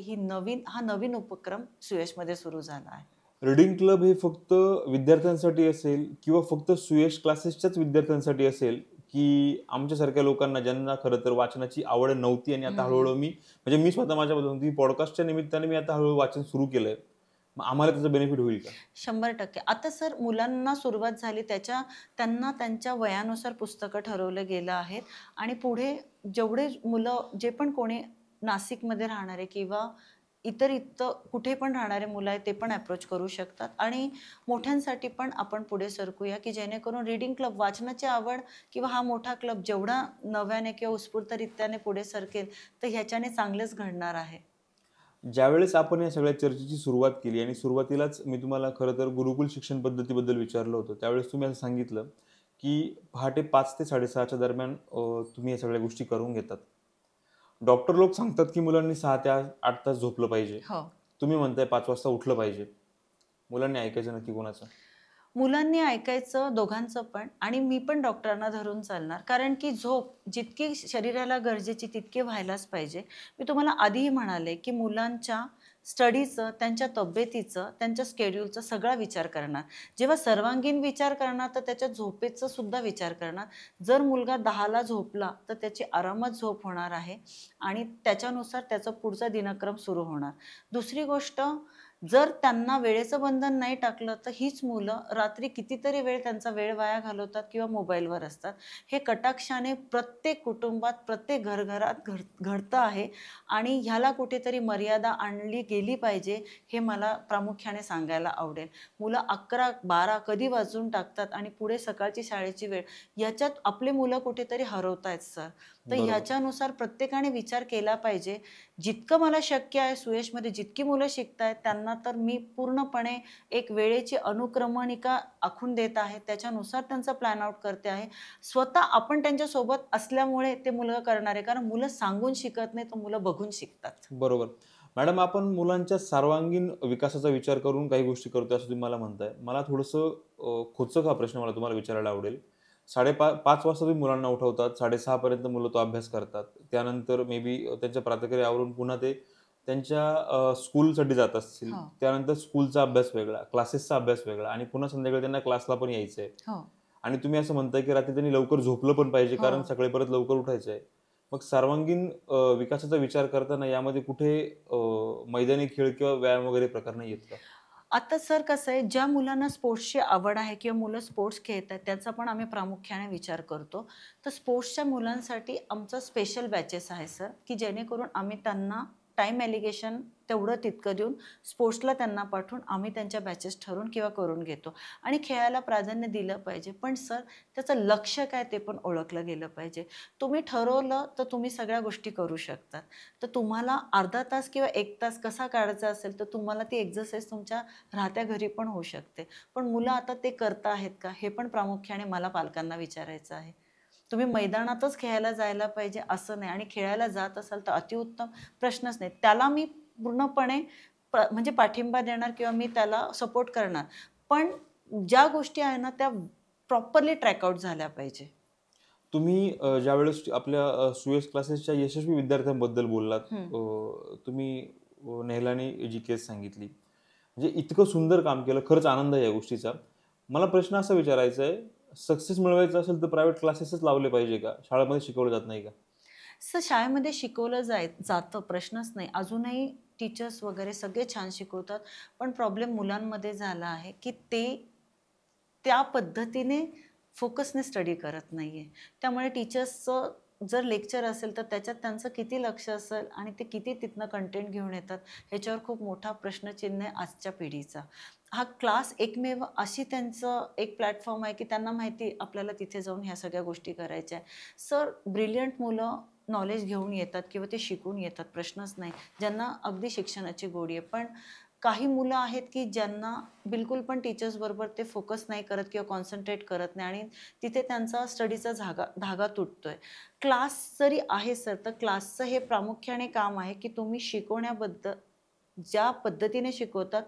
हा नवीन उपक्रम सुयशमध्ये सुरू झाला आहे. रीडिंग क्लब हे फक्त विद्यार्थ्यांसाठी असेल किंवा फक्त सुयश क्लासेसच्याच विद्यार्थ्यांसाठी असेल, की आमच्यासारख्या लोकांना ज्यांना खरं तर वाचनाची आवड नव्हती आणि आता हळू-हळू मी स्वतः माझ्याबद्दल पॉडकास्टच्या निमित्ताने मी आता हळू-हळू वाचन सुरू केलंय. मग आम्हाला त्याचा बेनिफिट होईल का? 100%. आता सर मुलांना सुरुवात झाली त्यांना त्यांच्या वयानुसार पुस्तकं ठरवलं गेलं आहेत आणि पुढे जेवढे मुलं जे पण कोणी नाशिकमध्ये राहणारे किंवा इतर कुठे पण राहणारे मुलं आहेत ते पण अप्रोच करू शकतात आणि मोठ्यांसाठी पण आपण पुढे सरकूया की जेणेकरून रीडिंग क्लब वाचनाची आवड किंवा हा मोठा क्लब जेवढा नव्याने किंवा उत्स्फूर्तरित्याने पुढे सरकेल तर ह्याच्याने चांगलंच घडणार आहे. ज्यावेळेस आपण या सगळ्या चर्चेची सुरुवात केली आणि सुरुवातीलाच मी तुम्हाला खरं तर गुरुकुल शिक्षण पद्धतीबद्दल विचारलं होतं, त्यावेळेस तुम्ही असं सांगितलं, की पहाटे 5 ते 6:30च्या दरम्यान तुम्ही या सगळ्या गोष्टी करून घेतात. डॉक्टर लोक सांगतात, की मुलांनी 6 ते 8 तास झोपलं पाहिजे. हो. तुम्ही म्हणताय 5 वाजता उठलं पाहिजे. मुलांनी ऐकायचं नक्की कोणाचं? मुलांनी ऐकायचं दोघांचं पण आणि मी पण डॉक्टरांना धरून चालणार कारण की झोप जितकी शरीराला गरजेची तितकी व्हायलाच पाहिजे. मी तुम्हाला आधीही म्हणाले की मुलांच्या स्टडीचं, त्यांच्या तब्येतीचं, त्यांच्या स्केड्यूलचा सगळा विचार करणार. जेव्हा सर्वांगीण विचार करणार तर त्याच्या झोपेचा सुद्धा विचार करणार. जर मुलगा 10ला झोपला तर त्याची आरामात झोप होणार आहे आणि त्याच्यानुसार त्याचा पुढचा दिनक्रम सुरू होणार. दुसरी गोष्ट, जर त्यांना वेळेचं बंधन नाही टाकलं तर हीच मुलं रात्री कितीतरी वेळ त्यांचा वेळ वाया घालवतात किंवा मोबाईलवर असतात. हे कटाक्षाने प्रत्येक कुटुंबात, प्रत्येक घरघरात घडतं आहे आणि ह्याला कुठेतरी मर्यादा आणली गेली पाहिजे हे मला प्रामुख्याने सांगायला आवडेल. मुलं 11-12 कधी वाजून टाकतात आणि पुढे सकाळची शाळेची वेळ याच्यात आपले मुलं कुठेतरी हरवतायत सर. तर बरोबर. ह्याच्यानुसार प्रत्येकाने विचार केला पाहिजे. जितकं मला शक्य आहे सुयशमध्ये जितकी मुलं शिकतायत त्यांना तर मी पूर्णपणे एक वेळेची अनुक्रमणिका आखून देत आहे. त्याच्यानुसार त्यांचा प्लॅन आउट करते आहे. स्वतः आपण त्यांच्यासोबत असल्यामुळे ते मुलं करणार आहे. कारण मुलं सांगून शिकत नाही तर मुलं बघून शिकतात. बरोबर. मॅडम, आपण मुलांच्या सर्वांगीण विकासाचा विचार करून काही गोष्टी करतोय असं तुम्ही मला म्हणताय. मला थोडंसं खोचक हा प्रश्न मला तुम्हाला विचारायला आवडेल. 5:30 वाजता तुम्ही मुलांना उठवतात, 6:30 पर्यंत मुलं तो अभ्यास करतात. त्यानंतर मे बी त्यांच्या प्रातःकाळी आवरून पुन्हा ते त्यांच्या स्कूलसाठी जात असतील. हो. त्यानंतर स्कूलचा अभ्यास वेगळा, क्लासेसचा अभ्यास वेगळा आणि पुन्हा संध्याकाळी त्यांना क्लासला पण यायचं आहे. हो. आणि तुम्ही असं म्हणताय की रात्री त्यांनी लवकर झोपलं पण पाहिजे कारण हो. सकाळी परत लवकर उठायचं आहे. मग सर्वांगीण विकासाचा विचार करताना यामध्ये कुठे मैदानी खेळ किंवा व्यायाम वगैरे प्रकार नाही येत का? आता सर कसं आहे, ज्या मुलांना स्पोर्ट्सची आवड आहे किंवा मुलं स्पोर्ट्स खेळत आहेत त्याचा पण आम्ही प्रामुख्याने विचार करतो. तर स्पोर्ट्सच्या मुलांसाठी आमचं स्पेशल बॅचेस आहे सर, की जेणेकरून आम्ही त्यांना टाईम ॲलिगेशन तेवढं तितकं देऊन स्पोर्ट्सला त्यांना पाठवून आम्ही त्यांच्या बॅचेस ठरवून किंवा करून घेतो आणि खेळायला प्राधान्य दिलं पाहिजे. पण सर त्याचं लक्ष्य काय ते पण ओळखलं गेलं पाहिजे. तुम्ही ठरवलं तर तुम्ही सगळ्या गोष्टी करू शकतात. तर तुम्हाला अर्धा तास किंवा 1 तास कसा काढायचा असेल तर तुम्हाला ती एक्सरसाइज तुमच्या राहत्या घरी पण होऊ शकते. पण मुलं आता ते करता आहेत का हे पण प्रामुख्याने मला पालकांना विचारायचं आहे. तुम्ही मैदानातच खेळायला जायला पाहिजे असं नाही आणि खेळायला जात असाल तर अतिउत्तम, प्रश्नच नाही. त्याला मी पूर्णपणे म्हणजे पाठिंबा देणार किंवा मी त्याला सपोर्ट करणार. पण ज्या गोष्टी आहे ना त्या प्रॉपरली ट्रॅकआउट झाल्या पाहिजे. तुम्ही ज्यावेळेस आपल्या सुयश क्लासेसच्या यशस्वी विद्यार्थ्यांबद्दल बोललात, तुम्ही नेहलानी जी केस सांगितली, म्हणजे इतकं सुंदर काम केलं. खरंच आनंद आहे या गोष्टीचा. मला प्रश्न असा विचारायचा आहे, सक्सेस मिळवायचा असेल तर प्रायव्हेट क्लासेसच लावले पाहिजे का? शाळेमध्ये शिकवलं जात नाही का? सर शाळेमध्ये शिकवलं जातं, प्रश्नच नाही. अजूनही टीचर्स वगैरे सगळे छान शिकवतात. पण प्रॉब्लेम मुलांमध्ये झाला आहे की ते त्या पद्धतीने फोकसने स्टडी करत नाहीये. त्यामुळे टीचर्सचं जर लेक्चर असेल तर त्याच्यात त्यांचं किती लक्ष असेल आणि ते किती तिथनं कंटेंट घेऊन येतात ह्याच्यावर खूप मोठा प्रश्नचिन्ह आहे आजच्या पिढीचा. हा क्लास एकमेव अशी त्यांचं एक प्लॅटफॉर्म आहे की त्यांना माहिती आपल्याला तिथे जाऊन ह्या सगळ्या गोष्टी करायच्या आहे. सर ब्रिलियंट मुलं नॉलेज घेऊन येतात किंवा ते शिकून येतात, प्रश्नच नाही. ज्यांना अगदी शिक्षणाची गोडी आहे. पण काही मुलं आहेत की ज्यांना बिलकुल पण टीचर्सबरोबर ते फोकस नाही करत किंवा कॉन्सन्ट्रेट करत नाही आणि तिथे त्यांचा स्टडीचा धागा तुटतोय. क्लास जरी आहे सर तर क्लासचं हे प्रामुख्याने काम आहे की तुम्ही शिकवण्याबद्दल ज्या पद्धतीने शिकवतात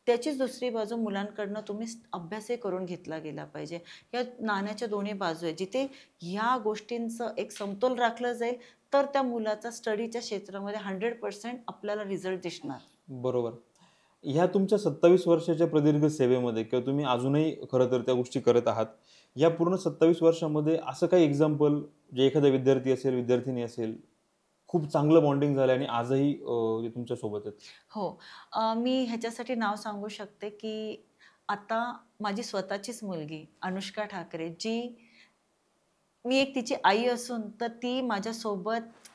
त्याचीच दुसरी बाजू मुलांकडनं तुम्ही अभ्यासही करून घेतला गेला पाहिजे. या नाण्याच्या दोन्ही बाजू आहेत. जिथे ह्या गोष्टींचं एक समतोल राखलं जाईल तर त्या मुलाचा स्टडीच्या क्षेत्रामध्ये 100% आपल्याला रिझल्ट दिसणार. बरोबर. ह्या तुमच्या 27 वर्षाच्या प्रदीर्घ सेवेमध्ये किंवा तुम्ही अजूनही खरं तर त्या गोष्टी करत आहात. या पूर्ण 27 वर्षामध्ये असं काही एक्झाम्पल जे एखादा विद्यार्थी असेल, विद्यार्थिनी असेल, खूप चांगलं बॉन्डिंग झालं आणि आजही ते तुमच्यासोबत आहेत? हो. मी ह्याच्यासाठी नाव सांगू शकते, की आता माझी स्वतःचीच मुलगी अनुष्का ठाकरे, जी मी एक तिची आई असून तर ती माझ्यासोबत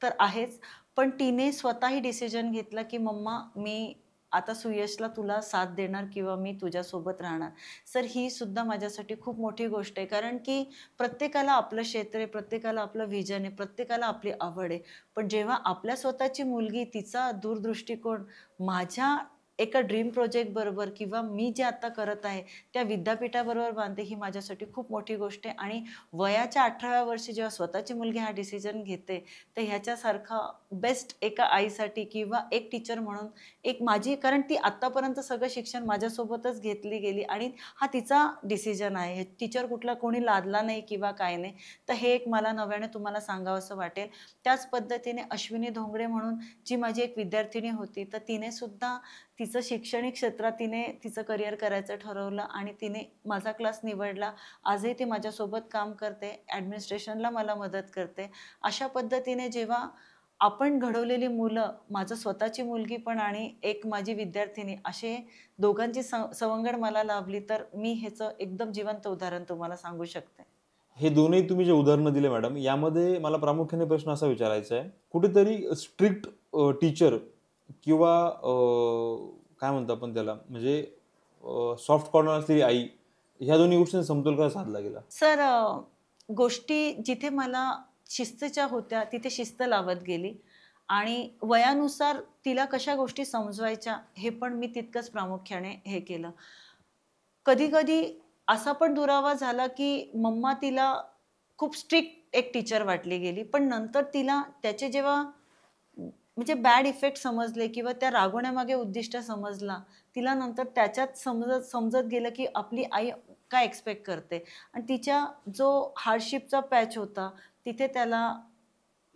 तर आहेच, पण तिने स्वतःही डिसिजन घेतला, की "मम्मा, मी आता सुयशला तुला साथ देणार किंवा मी तुझ्यासोबत राहणार." सर, ही सुद्धा माझ्यासाठी खूप मोठी गोष्ट आहे. कारण की प्रत्येकाला आपलं क्षेत्र आहे, प्रत्येकाला आपलं व्हिजन आहे, प्रत्येकाला आपली आवड आहे. पण जेव्हा आपल्या स्वतःची मुलगी तिचा दूरदृष्टिकोन माझ्या एका ड्रीम प्रोजेक्ट बरोबर किंवा मी जे आता करत आहे, त्या विद्यापीठाबरोबर बांधते, ही माझ्यासाठी खूप मोठी गोष्ट आहे. आणि वयाच्या 18व्या वर्षी जेव्हा स्वतःची मुलगी हा डिसिजन घेते, तर ह्याच्यासारखा बेस्ट एका आईसाठी किंवा एक टीचर म्हणून एक माझी, कारण ती आत्तापर्यंत सगळं शिक्षण माझ्यासोबतच घेतली गेली आणि हा तिचा डिसिजन आहे. टीचर कुठला कोणी लादला नाही किंवा काय नाही. तर हे एक मला नव्याने तुम्हाला सांगावंसं वाटेल. त्याच पद्धतीने अश्विनी धोंगडे म्हणून जी माझी एक विद्यार्थिनी होती, तर तिने सुद्धा तिचं शैक्षणिक क्षेत्रात तिने तिचं करिअर करायचं ठरवलं आणि तिने माझा क्लास निवडला. आजही ती माझ्यासोबत काम करते, ॲडमिनिस्ट्रेशनला मला मदत करते. अशा पद्धतीने जेव्हा आपण घडवलेली मुलं, माझं स्वतःची मुलगी पण आणि एक माझी विद्यार्थिनी, असे दोघांची सवंगड मला लाभली, तर मी ह्याचं एकदम जिवंत उदाहरण तुम्हाला सांगू शकते. हे दोन्ही तुम्ही जे उदाहरणं दिले मॅडम, यामध्ये मला प्रामुख्याने प्रश्न असा विचारायचा आहे, कुठेतरी स्ट्रिक्ट टीचर किंवा काय म्हणतो आपण त्याला, म्हणजे सॉफ्ट कॉर्नर असलेली आई, ह्या दोन्ही गोष्टींचा समतोल कसा साधला गेला? सर, गोष्टी जिथे मला शिस्तीच्या होत्या, तिथे शिस्त लावत गेली आणि वयानुसार तिला कशा गोष्टी समजवायच्या, हे पण मी तितकंच प्रामुख्याने हे केलं. कधी-कधी असा पण दुरावा झाला, की मम्मा तिला खूप स्ट्रिक्ट एक टीचर वाटली गेली. पण नंतर तिला त्याचे जेव्हा म्हणजे बॅड इफेक्ट समजले किंवा त्या रागवण्यामागे उद्दिष्ट समजला, तिला नंतर त्याच्यात समजत समजत गेलं, की आपली आई काय एक्सपेक्ट करते आणि तिच्या जो हार्डशिपचा पॅच होता, तिथे त्याला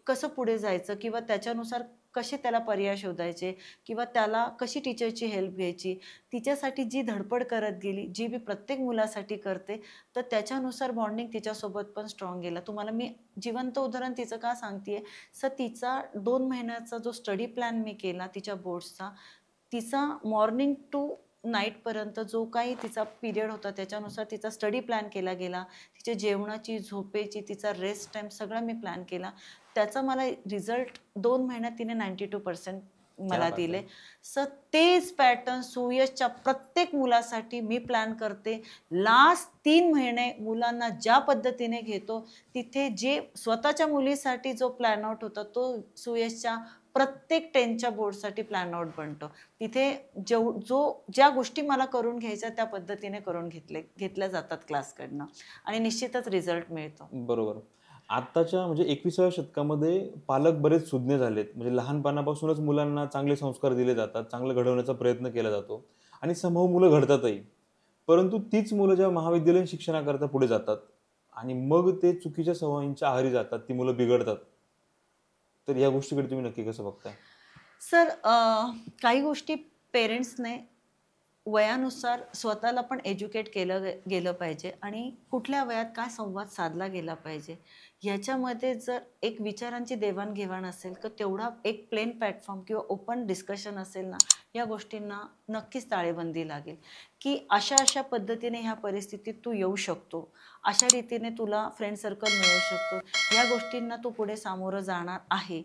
कसं पुढे जायचं किंवा त्याच्यानुसार कसे त्याला पर्याय शोधायचे किंवा त्याला कशी टीचरची हेल्प घ्यायची. तिच्यासाठी जी धडपड करत गेली, जी मी प्रत्येक मुलासाठी करते, तर त्याच्यानुसार बॉन्डिंग तिच्यासोबत पण स्ट्राँग गेला. तुम्हाला मी जिवंत उदाहरण तिचं का सांगते आहे, सर तिचा 2 महिन्याचा जो स्टडी प्लॅन मी केला तिच्या बोर्ड्सचा, तिचा मॉर्निंग टू नाईटपर्यंत जो काही तिचा पिरियड होता त्याच्यानुसार तिचा स्टडी प्लॅन केला गेला. तिच्या जेवणाची, झोपेची, तिचा रेस्ट टाईम सगळा मी प्लॅन केला. त्याचा मला रिझल्ट 2 महिन्यात तिने 92% क्या मला बात दिले. है! सर तेच पॅटर्न सुयशच्या प्रत्येक मुलासाठी मी प्लॅन करते. लास्ट 3 महिने मुलांना ज्या पद्धतीने घेतो, तिथे जे स्वतःच्या मुलीसाठी जो प्लॅन आउट होता, तो सुयशच्या प्रत्येक 10च्या बोर्डसाठी प्लॅन आउट बनतो. तिथे ज्या गोष्टी मला करून घ्यायच्या त्या पद्धतीने करून घेतल्या जातात क्लासकडनं आणि निश्चितच रिझल्ट मिळतो. बरोबर. आत्ताच्या म्हणजे 21व्या शतकामध्ये पालक बरेच सुज्ञ झालेत. म्हणजे लहानपणापासूनच मुलांना चांगले संस्कार दिले जातात, चांगलं घडवण्याचा प्रयत्न केला जातो आणि समभाव मुलं घडतातही. परंतु तीच मुलं जेव्हा महाविद्यालयीन शिक्षणाकरता पुढे जातात आणि मग ते चुकीच्या सवयींच्या आहारी जातात, ती मुलं बिघडतात. तर या गोष्टीकडे तुम्ही नक्की कसं बघताय? सर, काही गोष्टी पेरेंट्सने वयानुसार स्वतःला पण एज्युकेट केलं गेलं पाहिजे आणि कुठल्या वयात काय संवाद साधला गेला पाहिजे. ह्याच्यामध्ये जर एक विचारांची देवाणघेवाण असेल, तर तेवढा एक प्लेन प्लॅटफॉर्म किंवा ओपन डिस्कशन असेल ना, या गोष्टींना नक्कीच ताळेबंदी लागेल, की अशा-अशा पद्धतीने ह्या परिस्थितीत तू येऊ शकतो. अशा रीतीने तुला फ्रेंड सर्कल मिळू शकतो. ह्या गोष्टींना तू पुढे सामोरं जाणार आहे.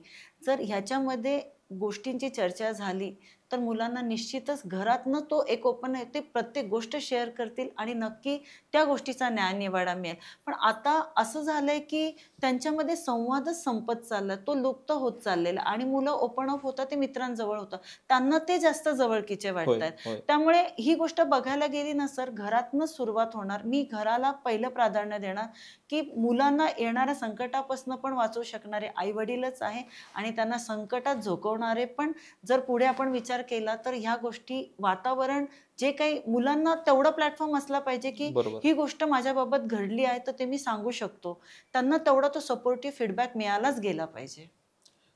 जर ह्याच्यामध्ये गोष्टींची चर्चा झाली, तर मुलांना निश्चितच घरातनं तो एक ओपन आहे, ते प्रत्येक गोष्ट शेअर करतील आणि नक्की त्या गोष्टीचा न्यायनिवाडा मिळेल. पण आता असं झालंय की त्यांच्यामध्ये संवादच संपत चालला, तो लुप्त होत चाललेला आणि मुलं ओपन अप होतात ते मित्रांजवळ होतं. त्यांना ते जास्त जवळकीचे होय, वाटतायत. होय. त्यामुळे ही गोष्ट बघायला गेली ना सर, घरातनंच सुरुवात होणार. मी घराला पहिलं प्राधान्य देणार, की मुलांना येणाऱ्या संकटापासून पण वाचवू शकणारे आई-वडीलच आहे आणि त्यांना संकटात झोकवणारे पण. जर पुढे आपण विचार केला तर ह्या गोष्टी वातावरण जे काही मुलांना तेवढा प्लॅटफॉर्म असला पाहिजे, की बरोबर. ही गोष्ट माझ्याबाबत घडली आहे, तर ते मी सांगू शकतो. त्यांना तेवढा तो सपोर्टिव्ह फीडबॅक मिळालाच गेला पाहिजे.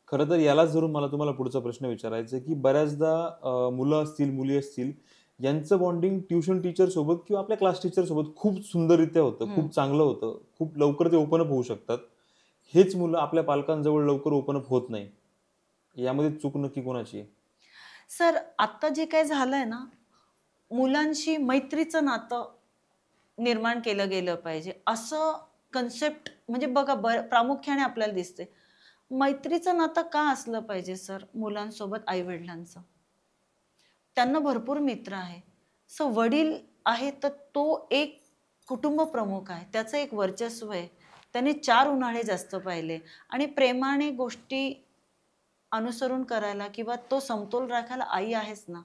खरं तर यालाच धरून मला तुम्हाला पुढचा प्रश्न विचारायचा आहे, की बऱ्याचदा मुलं असतील, मुली असतील, यांचं बॉन्डिंग ट्युशन टीचर सोबत किंवा आपल्या क्लास टीचर सोबत खूप सुंदररित्या होतं, हं. खूप चांगलं होतं. खूप लवकर ते ओपन अप होऊ शकतात. हेच मुलं आपल्या पालकांजवळ लवकर ओपन अप होत नाही. यामध्ये चूक नक्की कोणाची आहे? सर, आता जे काही झालंय ना, मुलांशी मैत्रीचं नातं निर्माण केलं गेलं पाहिजे. असं कन्सेप्ट म्हणजे बघा प्रामुख्याने आपल्याला दिसते. मैत्रीचं नातं का असलं पाहिजे सर मुलांसोबत आई-वडिलांचं? त्यांना भरपूर मित्र आहे. सो वडील आहे तर तो एक कुटुंब प्रमुख आहे. त्याचं एक वर्चस्व आहे. त्याने 4 उन्हाळे जास्त पाहिले आणि प्रेमाने गोष्टी अनुसरून करायला किंवा तो समतोल राखायला आई आहेच ना.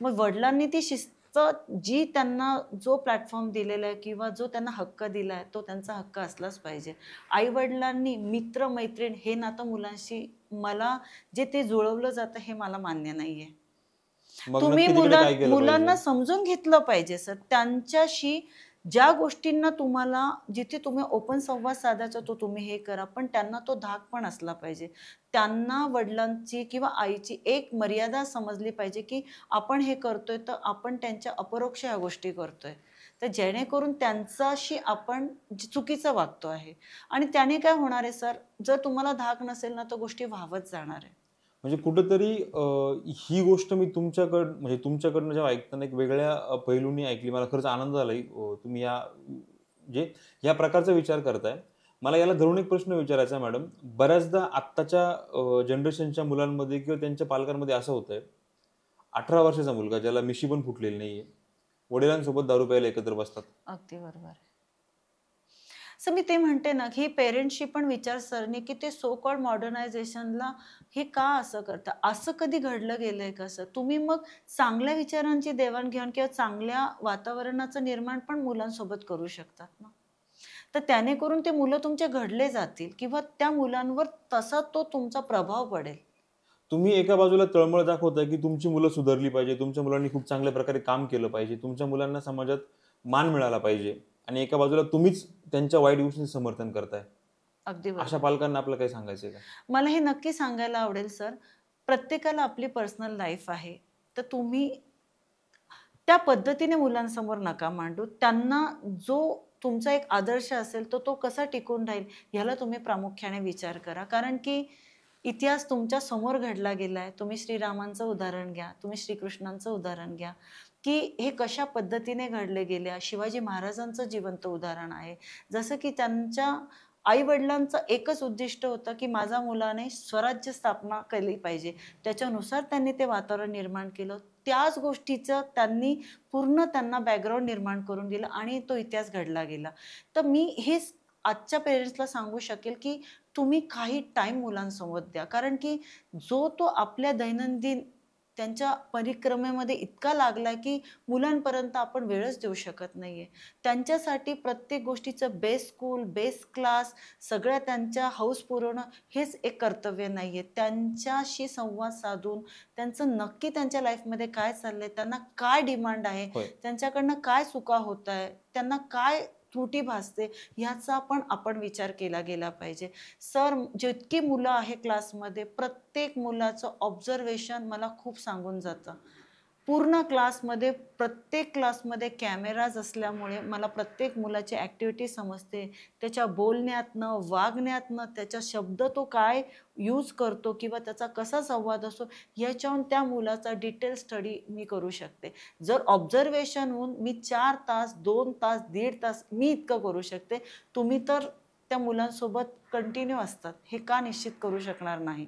मग वडिलांनी ती शिस्त जी त्यांना जो प्लॅटफॉर्म दिलेला आहे किंवा जो त्यांना हक्क दिला आहे, तो त्यांचा हक्क असलाच पाहिजे. आई-वडिलांनी मित्र-मैत्रीण हे नातं मुलांशी मला जे ते जुळवलं जातं हे मला मान्य नाहीये. मग तुम्ही नक्की तिकडे काय केलं मुलांना पाहिजे? समजून घेतलं पाहिजे सर. त्यांच्याशी ज्या गोष्टींना तुम्हाला जिथे तुम्ही ओपन संवाद साधायचा तो तुम्ही हे करा. पण त्यांना तो धाक पण असला पाहिजे. त्यांना वडिलांची किंवा आईची एक मर्यादा समजली पाहिजे, की आपण हे करतोय तर आपण त्यांच्या अपरोक्ष ह्या गोष्टी करतोय. तर जेणेकरून त्यांच्याशी आपण चुकीचं वागतो आहे. आणि त्याने काय होणार आहे सर, जर तुम्हाला धाक नसेल ना तर गोष्टी वाहवत जाणार आहे. म्हणजे कुठेतरी ही गोष्ट मी म्हणजे तुमच्याकडनं जेव्हा ऐकताना एक वेगळ्या पैलूंनी ऐकली. मला खरंच आनंद झाला तुम्ही म्हणजे या प्रकारचा विचार करताय. मला याला धरून एक प्रश्न विचारायचा आहे मॅडम. बऱ्याचदा आत्ताच्या जनरेशनच्या मुलांमध्ये किंवा त्यांच्या पालकांमध्ये असं होतंय, 18 वर्षाचा मुलगा ज्याला मिशी पण फुटलेली नाहीये, वडिलांसोबत दारू प्यायला एकत्र बसतात. अगदी बरोबर आहे. सर मी ते म्हणते ना, की पेरेंट्सची पण विचारसरणी, की ते सो कॉल्ड मॉडर्नायझेशनला हे का असं करतात? असं कधी घडलं गेलंय का सर? तुम्ही मग चांगल्या विचारांची देवाणघेवाण किंवा चांगल्या वातावरणाचं निर्माण पण मुलांसोबत करू शकतात ना. तर त्याने करून ते मुलं तुमचे घडले जातील किंवा त्या मुलांवर तसा तो तुमचा प्रभाव पडेल. तुम्ही एका बाजूला तळमळ दाखवताय, की तुमची मुलं सुधारली पाहिजे, तुमच्या मुलांनी खूप चांगल्या प्रकारे काम केलं पाहिजे, तुमच्या मुलांना समाजात मान मिळाला पाहिजे आणि एका बाजूला तुम्हीच त्यांच्या वाईट गोष्टींचं समर्थन करताय. अगदी अशा बरोबर. पालकांना आपलं काही सांगायचंय का? मला हे नक्की सांगायला आवडेल सर, प्रत्येकाला आपली पर्सनल लाईफ आहे. तर तुम्ही त्या पद्धतीने मुलांसमोर नका मांडू. त्यांना जो तुमचा एक आदर्श असेल, तर तो कसा टिकून राहील, ह्याला तुम्ही प्रामुख्याने विचार करा. कारण की इतिहास तुमच्या समोर घडला गेलाय. तुम्ही श्रीरामांचं उदाहरण घ्या, तुम्ही श्रीकृष्णांचं उदाहरण घ्या, की हे कशा पद्धतीने घडले गेले. शिवाजी महाराजांचं जिवंत उदाहरण आहे. जसं की त्यांच्या आई-वडिलांचं एकच उद्दिष्ट होतं, की माझ्या मुलाने स्वराज्य स्थापना केली पाहिजे. त्याच्यानुसार त्यांनी ते वातावरण निर्माण केलं. त्याच गोष्टीचं त्यांनी पूर्ण त्यांना बॅकग्राऊंड निर्माण करून दिलं आणि तो इतिहास घडला गेला. तर मी हेच आजच्या पेरेंट्सला सांगू शकेल, की तुम्ही काही टाईम मुलांसोबत द्या. कारण की जो तो आपल्या दैनंदिन त्यांच्या परिक्रमेमध्ये इतका लागलाय, की मुलांपर्यंत आपण वेळच देऊ शकत नाहीये. त्यांच्यासाठी प्रत्येक गोष्टीचं बेस्ट स्कूल, बेस्ट क्लास सगळ्या त्यांच्या हौस पुरवणं हेच एक कर्तव्य नाहीये. त्यांच्याशी संवाद साधून त्यांचं नक्की त्यांच्या लाईफमध्ये काय चाललंय, त्यांना काय डिमांड आहे, होय. त्यांच्याकडनं काय चुका होत आहे, त्यांना काय त्रुटी भासते, ह्याचा पण आपण विचार केला गेला पाहिजे. सर, जितकी मुलं आहे क्लासमध्ये, प्रत्येक मुलाचं ऑब्झर्वेशन मला खूप सांगून जातं. पूर्ण क्लासमध्ये, प्रत्येक क्लासमध्ये कॅमेराज असल्यामुळे मला प्रत्येक मुलाची ॲक्टिव्हिटी समजते. त्याच्या बोलण्यातनं, वागण्यातनं, त्याचा शब्द तो काय यूज करतो किंवा त्याचा कसा संवाद असतो, याच्याहून त्या मुलाचा डिटेल स्टडी मी करू शकते. जर ऑब्झर्वेशनहून मी 4 तास, 2 तास, 1.5 तास मी इतकं करू शकते. तुम्ही तर त्या मुलांसोबत कंटिन्यू असतात. हे का निश्चित करू शकणार नाही?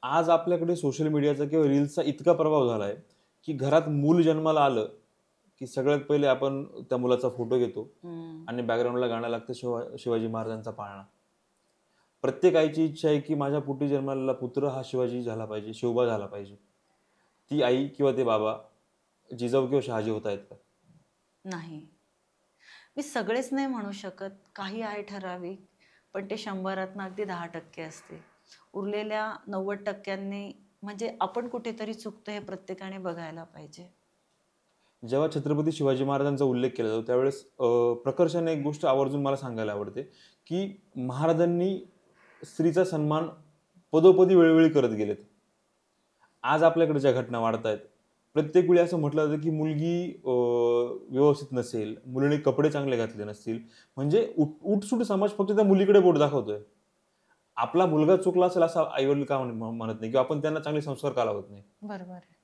आज आपल्याकडे सोशल मीडियाचा किंवा रील्सचा इतका प्रभाव झाला आहे की घरात मूल जन्माला आलं की सगळ्यात पहिले आपण त्या मुलाचा फोटो घेतो आणि बॅकग्राऊंडला गाणं लागतं शिवाजी महाराजांचा पाळणा. प्रत्येक आईची इच्छा आहे की माझ्या पोटी जन्माला पुत्र हा शिवाजी झाला पाहिजे, शिवबा झाला पाहिजे. ती आई किंवा ते बाबा जिजाऊ किंवा शहाजी होत आहेत का? नाही, मी सगळेच नाही म्हणू शकत. काही आहे ठराविक, पण ते 100 अगदी 10% असते. उरलेल्या 90%नी म्हणजे आपण कुठेतरी चुकतो हे प्रत्येकाने बघायला पाहिजे. जेव्हा छत्रपती शिवाजी महाराजांचा उल्लेख केला जातो त्यावेळेस प्रकर्षाने एक गोष्ट आवर्जून मला सांगायला आवडते की महाराजांनी स्त्रीचा सन्मान पदोपदी वेळोवेळी करत गेलेत. आज आपल्याकडे ज्या घटना वाढत आहेत, प्रत्येक वेळी असं म्हटलं जातं की मुलगी व्यवस्थित नसेल, मुलीने कपडे चांगले घातले नसतील, म्हणजे उठसूट समाज फक्त त्या मुलीकडे बोट दाखवतोय. आपला मुलगा चुकला असेल असं आईवडील का म्हणत नाही किंवा आपण त्यांना चांगले संस्कार का लावत नाही. बरोबर आहे.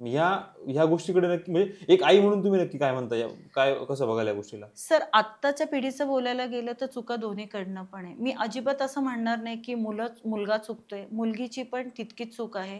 ह्या गोष्टीकडे नक्की म्हणजे एक आई म्हणून तुम्ही नक्की काय म्हणता, काय कसं बघायला या गोष्टीला? सर, आत्ताच्या पिढीचं बोलायला गेलं तर चुका दोन्हीकडनं पण आहे. मी अजिबात असं म्हणणार नाही की मुलगा चुकतोय, मुलगीची पण तितकीच चूक आहे.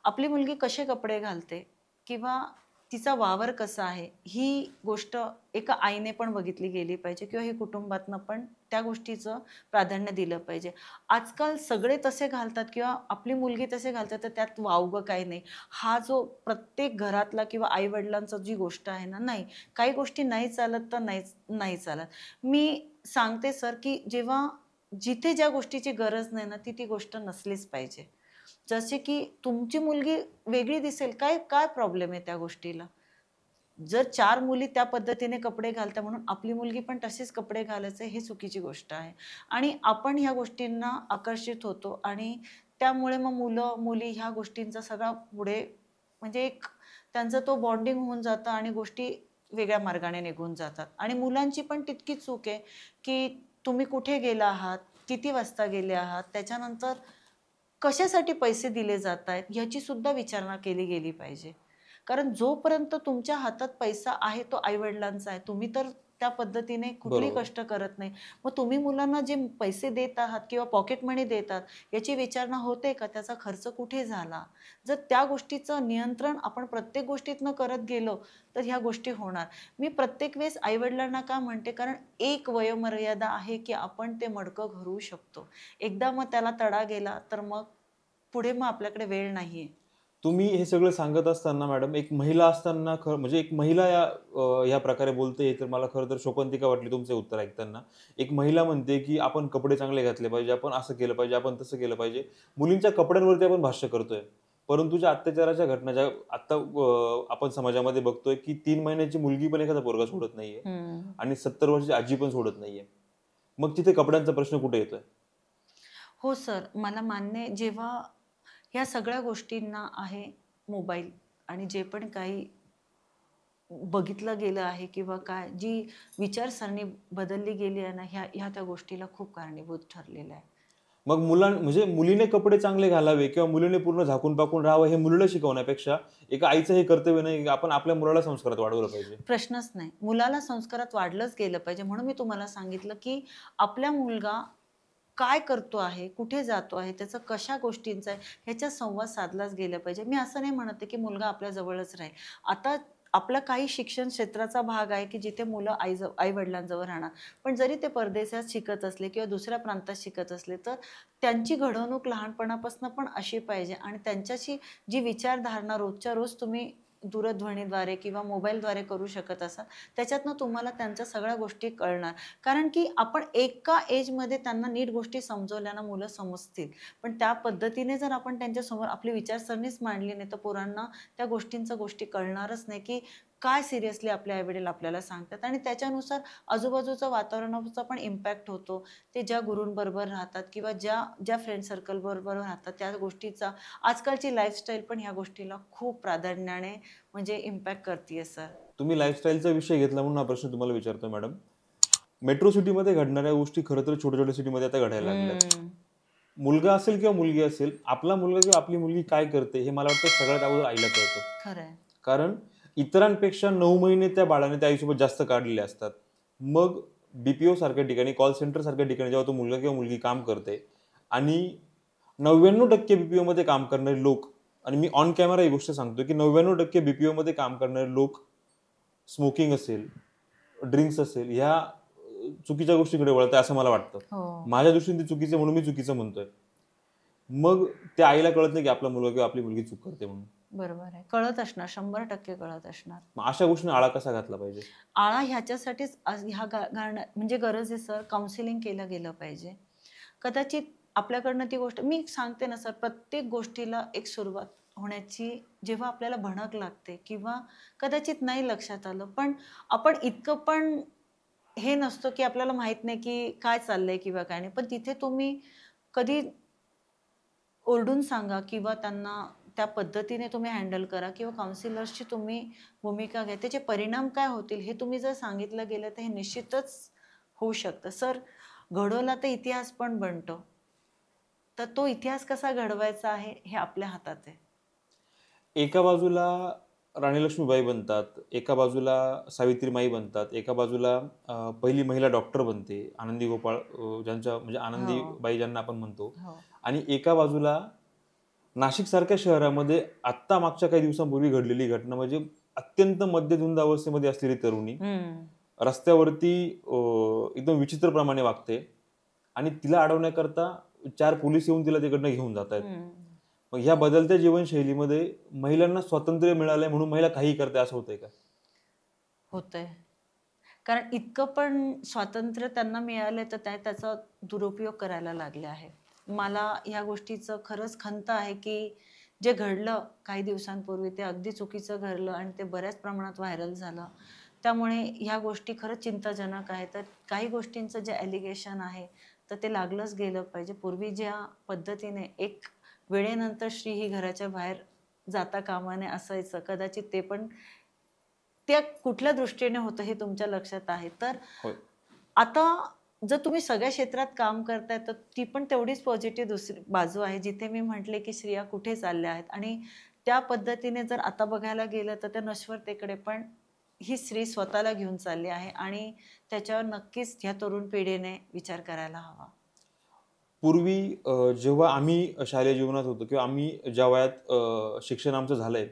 आपली मुलगी कसे कपडे घालते किंवा तिचा वावर कसा आहे, ही गोष्ट एका आईने पण बघितली गेली पाहिजे किंवा हे कुटुंबातनं पण त्या गोष्टीचं प्राधान्य दिलं पाहिजे. आजकाल सगळे तसे घालतात किंवा आपली मुलगी तसे घालतात तर त्यात वावगं काही नाही. हा जो प्रत्येक घरातला किंवा आई वडिलांचा जी गोष्ट आहे ना, नाही, काही गोष्टी नाही चालत तर नाही चालत. मी सांगते सर की जेव्हा जिथे ज्या गोष्टीची गरज नाही ना, ती गोष्ट नसलीच पाहिजे. जसे की तुमची मुलगी वेगळी दिसेल, काय काय प्रॉब्लेम आहे त्या गोष्टीला? जर 4 मुली त्या पद्धतीने कपडे घालतात म्हणून आपली मुलगी पण तसेच कपडे घालायचे, हे चुकीची गोष्ट आहे. आणि आपण ह्या गोष्टींना आकर्षित होतो आणि त्यामुळे मग मुलं मुली ह्या गोष्टींचा सगळा पुढे म्हणजे एक त्यांचा तो बॉन्डिंग होऊन जातं आणि गोष्टी वेगळ्या मार्गाने निघून जातात. आणि मुलांची पण तितकीच चूक आहे की तुम्ही कुठे गेला आहात, किती वाजता गेले आहात, त्याच्यानंतर कशासाठी पैसे दिले जात आहेत, ह्याची सुद्धा विचारणा केली गेली पाहिजे. कारण जोपर्यंत तुमच्या हातात पैसा आहे तो आईवडिलांचा आहे. तुम्ही तर त्या पद्धतीने कुठलेही बरोबर. कष्ट करत नाही. मग तुम्ही मुलांना जे पैसे देत आहात किंवा पॉकेट मनी देतात, याची विचारणा होते का? त्याचा खर्च कुठे झाला? जर त्या गोष्टीचं नियंत्रण आपण प्रत्येक गोष्टीतनं करत गेलो, तर ह्या गोष्टी होणार. मी प्रत्येक वेळेस आईवडिलांना का म्हणते? कारण एक वयोमर्यादा आहे की आपण ते मडकं घडवू शकतो. एकदा मग त्याला तडा गेला, तर मग पुढे मग आपल्याकडे वेळ नाहीये. तुम्ही हे सगळं सांगत असताना मॅडम, एक महिला असताना म्हणजे एक महिला या प्रकारे बोलते तर मला खरं तर शोकांतिका वाटली तुमचे उत्तर ऐकताना. एक महिला म्हणते की आपण कपडे चांगले घातले पाहिजे, आपण असं केलं पाहिजे, आपण तसं केलं पाहिजे. मुलींच्या कपड्यांवरती आपण भाष्य करतोय. परंतु ज्या अत्याचाराच्या घटना ज्या आता आपण समाजामध्ये बघतोय की 3 महिन्याची मुलगी पण एखादा पोरगा सोडत नाहीये आणि 70 वर्षाची आजी पण सोडत नाहीये. मग तिथे कपड्यांचा प्रश्न कुठे येतोय? हो सर, मला मान्य आहे. जेव्हा ह्या सगळ्या गोष्टींना आहे मोबाईल आणि जे पण काही बघितलं गेलं आहे किंवा काय जी विचारसरणी बदलली गेली आहे ना, ह्या त्या गोष्टीला खूप कारणीभूत ठरलेल्या आहे. मग म्हणजे मुलीने कपडे चांगले घालावे किंवा मुलीने पूर्ण झाकून पाकून राहावं हे मुलीला शिकवण्यापेक्षा एका आईचं हे कर्तव्य नाही की आपण आपल्या मुलाला संस्कारात वाढवलं पाहिजे. प्रश्नच नाही. मुलाला संस्कारात वाढलंच गेलं पाहिजे. म्हणून मी तुम्हाला सांगितलं की आपला मुलगा काय करतो आहे, कुठे जातो आहे, त्याचं कशा गोष्टींचा आहे, ह्याच्यात संवाद साधलाच गेला पाहिजे. मी असं नाही म्हणत आहे की मुलगा आपल्या जवळच राहील. आता आपला काही शिक्षण क्षेत्राचा भाग आहे की जिथे मुलं आई-वडिलांजवळ राहणार. पण जरी ते परदेशात शिकत असले किंवा दुसऱ्या प्रांतात शिकत असले, तर त्यांची घडवणूक लहानपणापासून पण अशी पाहिजे आणि त्यांच्याशी जी विचारधारणा रोजच्या रोज तुम्ही दूरध्वनीद्वारे किंवा मोबाईलद्वारे करू शकत असाल, त्याच्यातनं तुम्हाला त्यांच्या सगळ्या गोष्टी कळणार. कारण की आपण एका एजमध्ये त्यांना नीट गोष्टी समजवल्या ना, मुलं समजतील. पण त्या पद्धतीने जर आपण त्यांच्यासमोर आपली विचारसरणीच मांडली नाही, तर पोरांना त्या गोष्टी कळणारच नाही की काय सिरियसली आपले आई-वडील आपल्याला सांगतात आणि त्याच्यानुसार आजूबाजूचं वातावरणाचा पण इम्पॅक्ट होतो. ते ज्या गुरूंबरोबर राहतात किंवा ज्या फ्रेंड सर्कलबरोबर राहतात, त्या गोष्टीचा आजकालची लाईफस्टाईल पण ह्या गोष्टीला खूप प्राधान्याने म्हणजे इम्पॅक्ट करतीये सर. तुम्ही लाईफस्टाईलचा विषय घेतला म्हणून हा प्रश्न तुम्हाला विचारतोय मॅडम. मेट्रो सिटीमध्ये घडणाऱ्या गोष्टी खरं तर छोट्या-छोट्या सिटीमध्ये आता घडायला लागल्यात. मुलगा असेल किंवा मुलगी असेल, आपला मुलगा किंवा आपली मुलगी काय करते हे मला वाटतं सगळ्यात अगोदर आईला कळतं. खरंय. कारण इतरांपेक्षा 9 महिने त्या बाळाने त्या आईसोबत जास्त काढलेले असतात. मग BPO सारख्या ठिकाणी, कॉल सेंटर सारख्या ठिकाणी जेव्हा तो मुलगा किंवा मुलगी काम करते आणि 99% BPO मध्ये काम करणारे लोक, आणि मी ऑन कॅमेरा ही गोष्ट सांगतो की 99% BPO मध्ये काम करणारे लोक स्मोकिंग असेल, ड्रिंक्स असेल, ह्या चुकीच्या गोष्टीकडे वळतात असं मला वाटतं. हो. माझ्या दृष्टीने ते चुकीचं म्हणून मी चुकीचं म्हणतोय. मग त्या आईला कळत नाही की आपला मुलगा किंवा आपली मुलगी चूक करते म्हणून. बरोबर आहे. कळत असणार, 100% कळत असणार. मग अशा गोष्टींना आळा कसा घातला पाहिजे? आळा ह्याच्यासाठीच ह्या घालण्या म्हणजे गरज आहे सर, काउन्सिलिंग केलं गेलं पाहिजे. कदाचित आपल्याकडनं ती गोष्ट मी सांगते ना सर, प्रत्येक गोष्टीला एक सुरुवात होण्याची जेव्हा आपल्याला भणक लागते किंवा कदाचित नाही लक्षात आलं, पण आपण इतकं पण हे नसतो की आपल्याला माहित नाही की काय चाललंय किंवा काय नाही. पण तिथे तुम्ही कधी ओरडून सांगा किंवा त्यांना त्या पद्धतीने तुम्ही हँडल करा किंवा काउन्सिलर्सची तुम्ही भूमिका घ्या. त्याचे परिणाम काय होतील हे तुम्ही जर सांगितलं गेलं तर हे निश्चितच होऊ शकतं. सर, घडवला तर इतिहास पण बनतो. तर तो इतिहास कसा घडवायचा आहे हे आपल्या हातात आहे. एका बाजूला राणी लक्ष्मीबाई बनतात, एका बाजूला सावित्रीमाई बनतात, एका बाजूला पहिली महिला डॉक्टर बनते, आनंदी गोपाळ, ज्यांच्या म्हणजे हो. आनंदीबाई ज्यांना आपण म्हणतो. हो. आणि एका बाजूला नाशिक सारख्या शहरामध्ये आत्ता मागच्या काही दिवसांपूर्वी घडलेली घटना म्हणजे अत्यंत मद्यधुंद अवस्थेमध्ये असलेली तरुणी रस्त्यावरती एकदम विचित्रप्रमाणे वागते आणि तिला अडवण्याकरता 4 पोलीस येऊन तिला तिकडनं घेऊन जात आहेत. मग ह्या बदलत्या जीवनशैलीमध्ये महिलांना स्वातंत्र्य मिळालंय म्हणून महिला काही करते असं होतंय का? होतंय. कारण इतकं पण स्वातंत्र्य त्यांना मिळालंय तर त्याचा दुरुपयोग करायला लागले आहे. मला ह्या गोष्टीचं खरंच खंत आहे की जे घडलं काही दिवसांपूर्वी ते अगदी चुकीचं घडलं आणि ते बऱ्याच प्रमाणात व्हायरल झालं. त्यामुळे ह्या गोष्टी खरंच चिंताजनक आहेत. तर काही गोष्टींचं जे ॲलिगेशन आहे तर ते लागलंच गेलं पाहिजे. पूर्वी ज्या पद्धतीने एक वेळेनंतर स्त्री ही घराच्या बाहेर जाता कामा नये असायचं, कदाचित ते पण त्या कुठल्या दृष्टीने होतं हे तुमच्या लक्षात आहे. तर होय. आता जर तुम्ही सगळ्या क्षेत्रात काम करताय तर ती पण तेवढीच पॉझिटिव्ह दुसरी बाजू आहे, जिथे मी म्हटले की स्त्रिया कुठे चालल्या आहेत आणि त्या पद्धतीने जर आता बघायला गेलं तर त्या नश्वरतेकडे पण ही स्त्री स्वतःला घेऊन चालली आहे आणि त्याच्यावर नक्कीच ह्या तरुण पिढीने विचार करायला हवा. पूर्वी जेव्हा आम्ही शालेय जीवनात होतो किंवा आम्ही ज्या वयात शिक्षण आमचं झालंय,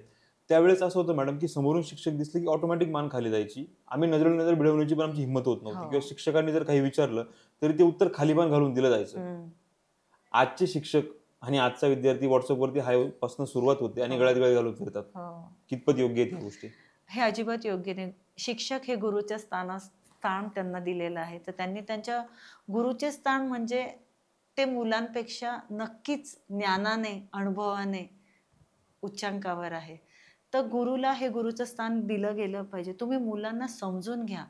त्यावेळेस असं होतं मॅडम की समोरून शिक्षक दिसले की ऑटोमॅटिक मान खाली जायची. आम्ही नजरेला नजर भिडवण्याची पण आमची हिंमत होत नव्हती हो. किंवा शिक्षकांनी जर काही विचारलं तरी ते उत्तर खाली मान घालून दिलं जायचं. आजचे शिक्षक आणि आजचा विद्यार्थी व्हॉट्सअपवरती हाय पासून सुरुवात होते आणि हो. गळ्यात गळे घालून फिरतात. हो. कितपत योग्य आहेत ह्या गोष्टी? हे अजिबात योग्य नाही. शिक्षक हे गुरुच्या स्थान त्यांना दिलेलं आहे. तर त्यांनी त्यांच्या गुरुचे स्थान म्हणजे ते मुलांपेक्षा नक्कीच ज्ञानाने, अनुभवाने उच्चांकावर आहे. तर गुरुला हे गुरुचं स्थान दिलं गेलं पाहिजे. तुम्ही मुलांना समजून घ्या,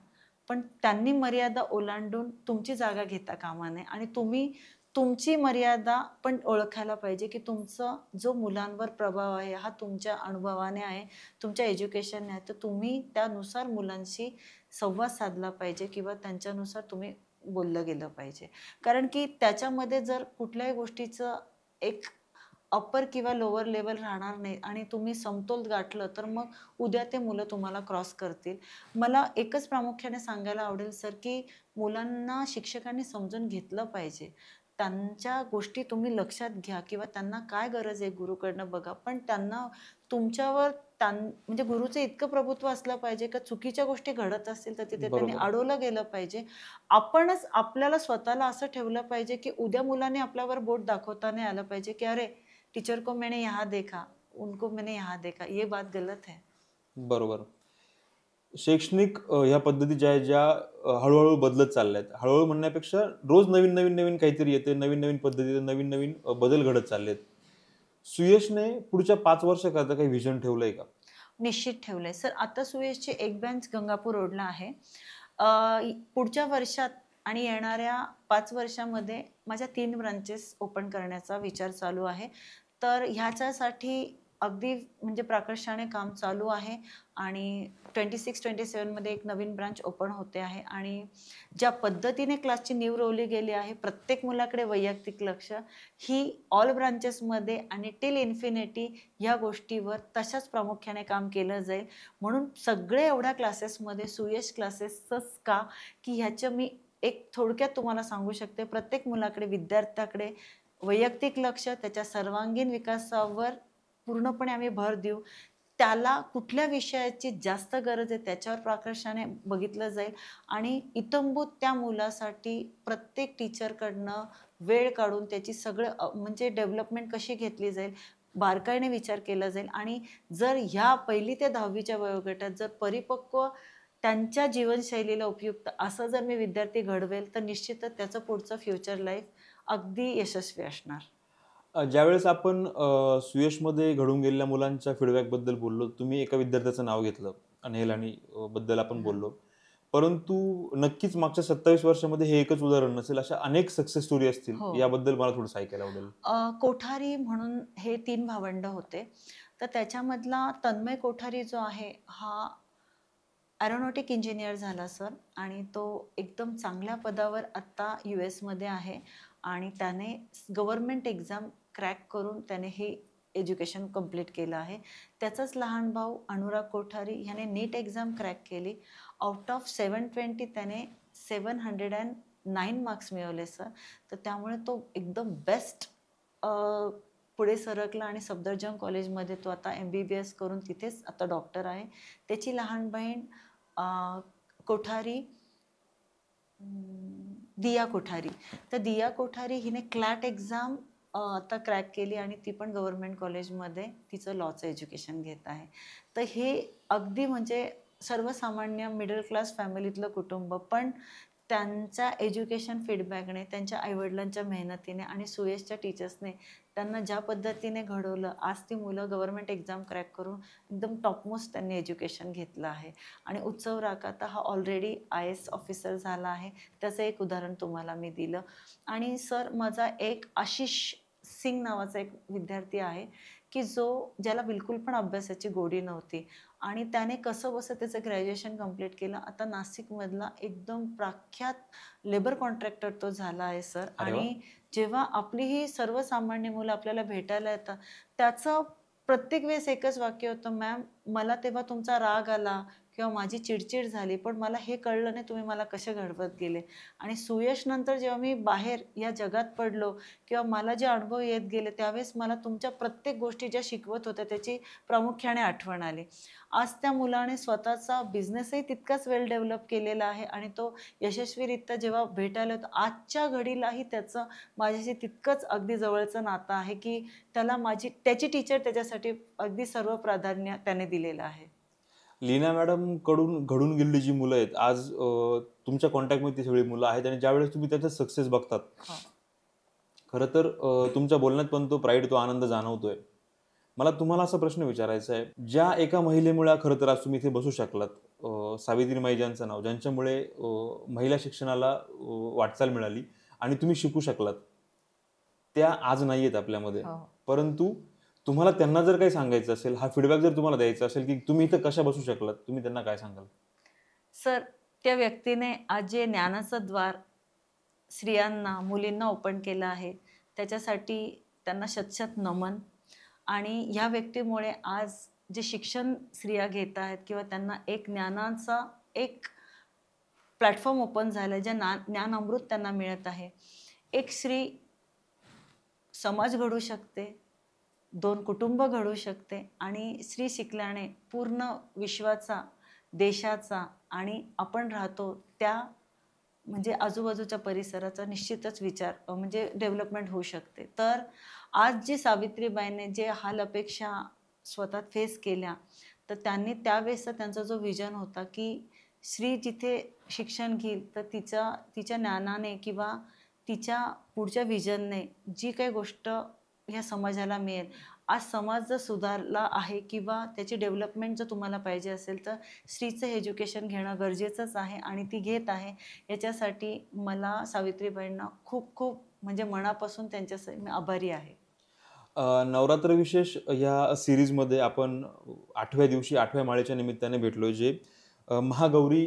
पण त्यांनी मर्यादा ओलांडून तुमची जागा घेता कामा नये आणि तुम्ही तुमची मर्यादा पण ओळखायला पाहिजे की तुमचा जो मुलांवर प्रभाव आहे हा तुमच्या अनुभवाने आहे, तुमच्या एज्युकेशनने आहे. तर तुम्ही त्यानुसार मुलांशी संवाद साधला पाहिजे किंवा त्यांच्यानुसार तुम्ही बोललं गेलं पाहिजे. कारण की त्याच्यामध्ये जर कुठल्याही गोष्टीचं एक अप्पर किंवा लोअर लेवल राहणार नाही आणि तुम्ही समतोल गाठलं तर मग उद्या ते मुलं तुम्हाला क्रॉस करतील. मला एकच प्रामुख्याने सांगायला आवडेल सर की मुलांना शिक्षकांनी समजून घेतलं पाहिजे. त्यांच्या गोष्टी तुम्ही लक्षात घ्या किंवा त्यांना काय गरज आहे गुरुकडनं बघा. पण त्यांना तुमच्यावर म्हणजे गुरुचं इतकं प्रभुत्व असलं पाहिजे का चुकीच्या गोष्टी घडत असतील तर तिथे त्यांनी बरोबर. अडवलं गेलं पाहिजे. आपणच आपल्याला स्वतःला असं ठेवलं पाहिजे की उद्या मुलांनी आपल्यावर बोट दाखवता नाही आलं पाहिजे की अरे टीचर को मैंने यहाँ देखा, उनको मैंने यहाँ देखा, ये बात गलत है. बरोबर. शैक्षणिक ह्या पद्धती ज्या आहेत, ज्या हळूहळू बदलत चालल्या आहेत. हळूहळू म्हणण्यापेक्षा रोज नवीन नवीन नवीन काहीतरी येते, नवीन नवीन पद्धती, नवीन नवीन बदल घडत चाललेत. सुयशने पुढच्या 5 वर्षाकरता काही व्हिजन ठेवलंय का? निश्चित ठेवलंय सर. आता सुयशची एक ब्रँच गंगापूर रोडला आहे. पुढच्या वर्षात आणि येणाऱ्या 5 वर्षामध्ये माझ्या 3 ब्रांचेस ओपन करण्याचा विचार चालू आहे. तर ह्याच्यासाठी अगदी म्हणजे प्राकर्षाने काम चालू आहे आणि 26-27 मध्ये एक नवीन ब्रांच ओपन होते आहे आणि ज्या पद्धतीने क्लासची नीव रोवली गेली आहे, प्रत्येक मुलाकडे वैयक्तिक लक्ष, ही ऑल ब्रांचेसमध्ये आणि टिल इन्फिनिटी ह्या गोष्टीवर तशाच प्रामुख्याने काम केलं जाईल. म्हणून सगळे एवढ्या क्लासेसमध्ये सुयश क्लासेसच का की ह्याचं मी एक थोडक्यात तुम्हाला सांगू शकते. प्रत्येक मुलाकडे, विद्यार्थ्याकडे वैयक्तिक लक्ष, त्याच्या सर्वांगीण विकासावर पूर्णपणे आम्ही भर देऊ. त्याला कुठल्या विषयाची जास्त गरज आहे त्याच्यावर प्राकर्षाने बघितलं जाईल आणि इत्थंभूत त्या मुलासाठी प्रत्येक टीचरकडनं वेळ काढून त्याची सगळं म्हणजे डेव्हलपमेंट कशी घेतली जाईल बारकाईने विचार केला जाईल. आणि जर ह्या 1ली ते 10वीच्या वयोगटात जर परिपक्व त्यांच्या जीवनशैलीला उपयुक्त असं जर मी विद्यार्थी घडवेल तर निश्चितच त्याचं पुढचं फ्युचर लाईफ अगदी यशस्वी असणार. ज्यावेळेस आपण सुयशमध्ये घडून गेलेल्या मुलांच्या फीडबॅकबद्दल बोललो, तुम्ही एका विद्यार्थ्याचं नाव घेतलं, अनिल आणि बद्दल आपण बोललो. परंतु नक्कीच मागच्या 27 वर्षामध्ये हे एकच उदाहरण नसेल, अशा अनेक सक्सेस स्टोरी असतील. याबद्दल मला थोडंसं ऐकायला आवडेल. कोठारी म्हणून हे 3 भावंड होते. तर त्याच्यामधला तन्मय कोठारी जो आहे हा एरोनॉटिक इंजिनियर झाला सर आणि तो एकदम चांगल्या पदावर आत्ता US मध्ये आहे आणि त्याने गव्हर्नमेंट एक्झाम क्रॅक करून त्याने हे एज्युकेशन कंप्लीट केलं आहे. त्याचाच लहान भाऊ अनुराग कोठारी ह्याने नीट एक्झाम क्रॅक केली. आउट ऑफ 720 त्याने 709 मार्क्स मिळवले सर. तर त्यामुळे तो एकदम बेस्ट पुढे सरकला आणि सफदरजंग कॉलेजमध्ये तो आता MBBS करून तिथेच आता डॉक्टर आहे. त्याची लहान बहीण कोठारी दिया कोठारी. तर दिया कोठारी हिने क्लॅट एक्झाम आता क्रॅक केली आणि ती पण गव्हर्नमेंट कॉलेजमध्ये तिचं लॉचं एज्युकेशन घेत आहे. तर हे अगदी म्हणजे सर्वसामान्य मिडल क्लास फॅमिलीतलं कुटुंब पण त्यांच्या एज्युकेशन फीडबॅकने, त्यांच्या आईवडिलांच्या मेहनतीने आणि सुयशच्या टीचर्सने त्यांना ज्या पद्धतीने घडवलं, आज ती मुलं गव्हर्नमेंट एक्झाम क्रॅक करून एकदम टॉपमोस्ट त्यांनी एज्युकेशन घेतलं आहे. आणि उत्सव राकाता हा ऑलरेडी IAS ऑफिसर झाला आहे. त्याचं एक उदाहरण तुम्हाला मी दिलं. आणि सर माझा एक आशिष सिंग नावाचा एक विद्यार्थी आहे की ज्याला बिलकुल पण अभ्यासाची गोडी नव्हती आणि त्याने कसं बसं त्याचं ग्रॅज्युएशन कंप्लीट केलं. आता नाशिकमधला एकदम प्रख्यात लेबर कॉन्ट्रॅक्टर तो झाला आहे सर. आणि जेव्हा आपली ही सर्वसामान्य मुलं आपल्याला भेटायला येतात त्याचं प्रत्येक वेळेस एकच वाक्य होतं, मॅम मला तेव्हा तुमचा राग आला किंवा माझी चिडचिड झाली पण मला हे कळलं नाही तुम्ही मला कसे घडवत गेले. आणि सुयश नंतर जेव्हा मी बाहेर या जगात पडलो किंवा मला जे अनुभव येत गेले त्यावेळेस मला तुमच्या प्रत्येक गोष्टी ज्या शिकवत होत्या त्याची प्रामुख्याने आठवण आली. आज त्या मुलाने स्वतःचा बिझनेसही तितकाच वेल डेव्हलप केलेला आहे आणि तो यशस्वीरित्या जेव्हा भेटायला होतो आजच्या घडीलाही त्याचं माझ्याशी तितकंच अगदी जवळचं नातं आहे की त्याला त्याची टीचर त्याच्यासाठी अगदी सर्व प्राधान्य त्याने दिलेलं आहे. लीना मॅडम कडून घडून गेलेली जी मुलं आहेत आज तुमच्या कॉन्टॅक्टमध्ये ती सगळी मुलं आहेत आणि ज्यावेळेस तुम्ही त्याचा सक्सेस बघतात खरं तर तुमच्या बोलण्यात पण तो प्राईड, तो आनंद जाणवतोय. मला तुम्हाला असा प्रश्न विचारायचा आहे, ज्या एका महिलेमुळे खरं तर आज तुम्ही इथे बसू शकलात, सावित्रीमाई ज्यांचं नाव, ज्यांच्यामुळे महिला शिक्षणाला वाटचाल मिळाली आणि तुम्ही शिकू शकलात, त्या आज नाही आहेत आपल्यामध्ये. परंतु तुम्हाला त्यांना जर काही सांगायचं असेल, हा फीडबॅक जर तुम्हाला द्यायचा असेल की तुम्ही इथं कशा बसू शकलात, तुम्ही त्यांना काय सांगाल? सर त्या व्यक्तीने आज जे ज्ञानाचं द्वार स्त्रियांना, मुलींना ओपन केलं आहे त्याच्यासाठी त्यांना शतशत नमन. आणि ह्या व्यक्तीमुळे आज जे शिक्षण स्त्रिया घेत आहेत किंवा त्यांना एक ज्ञानाचा एक प्लॅटफॉर्म ओपन झाला आहे, ज्ञान अमृत त्यांना मिळत आहे. एक स्त्री समाज घडू शकते, 2 कुटुंब घडू शकते आणि स्त्री शिकल्याने पूर्ण विश्वाचा, देशाचा आणि आपण राहतो त्या म्हणजे आजूबाजूच्या परिसराचा निश्चितच विचार म्हणजे डेव्हलपमेंट होऊ शकते. तर आज जी सावित्रीबाईंनी जे हाल अपेक्षा स्वतः फेस केल्या तर त्यांनी त्यावेळेसचा त्यांचा जो विजन होता की स्त्री जिथे शिक्षण घेईल तर तिच्या ज्ञानाने किंवा तिच्या पुढच्या विजनने जी काही गोष्ट ह्या समाजाला मिळेल. आज समाज जर सुधारला आहे किंवा त्याची डेव्हलपमेंट जर तुम्हाला पाहिजे असेल तर स्त्रीचं एज्युकेशन घेणं गरजेचंच आहे आणि ती घेत आहे. याच्यासाठी मला सावित्रीबाईंना खूप खूप म्हणजे मनापासून त्यांच्यासाठी मी आभारी आहे. नवरात्र विशेष या सिरीजमध्ये आपण 8व्या दिवशी 8व्या माळेच्या निमित्ताने भेटलोय, जे महागौरी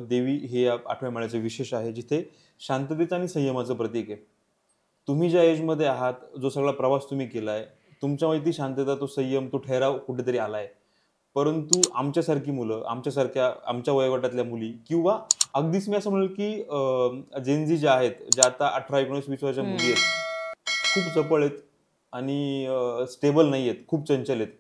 देवी हे या 8व्या माळेचं विशेष आहे, जिथे शांततेचं आणि संयमाचं प्रतीक आहे. तुम्ही ज्या एजमध्ये आहात, जो सगळा प्रवास तुम्ही केलाय, तुमच्यामध्ये ती शांतता, तो संयम, तो ठहराव कुठेतरी आलाय. परंतु आमच्यासारखी मुलं, आमच्या वयोगटातल्या मुली किंवा अगदीच मी असं म्हणेल की जेनझी ज्या आहेत, ज्या आता 18, 19, 20 वर्षाच्या मुली आहेत, खूप चपळ आहेत आणि स्टेबल नाही आहेत, खूप चंचल आहेत.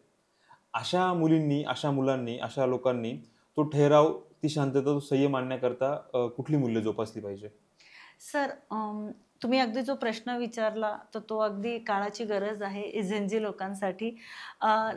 अशा मुलींनी, अशा मुलांनी, अशा लोकांनी तो ठहराव, ती शांतता, तो संयम आणण्याकरता कुठली मूल्य जोपासली पाहिजे? सर, तुम्ही अगदी जो प्रश्न विचारला तर तो अगदी काळाची गरज आहे झेन लोकांसाठी.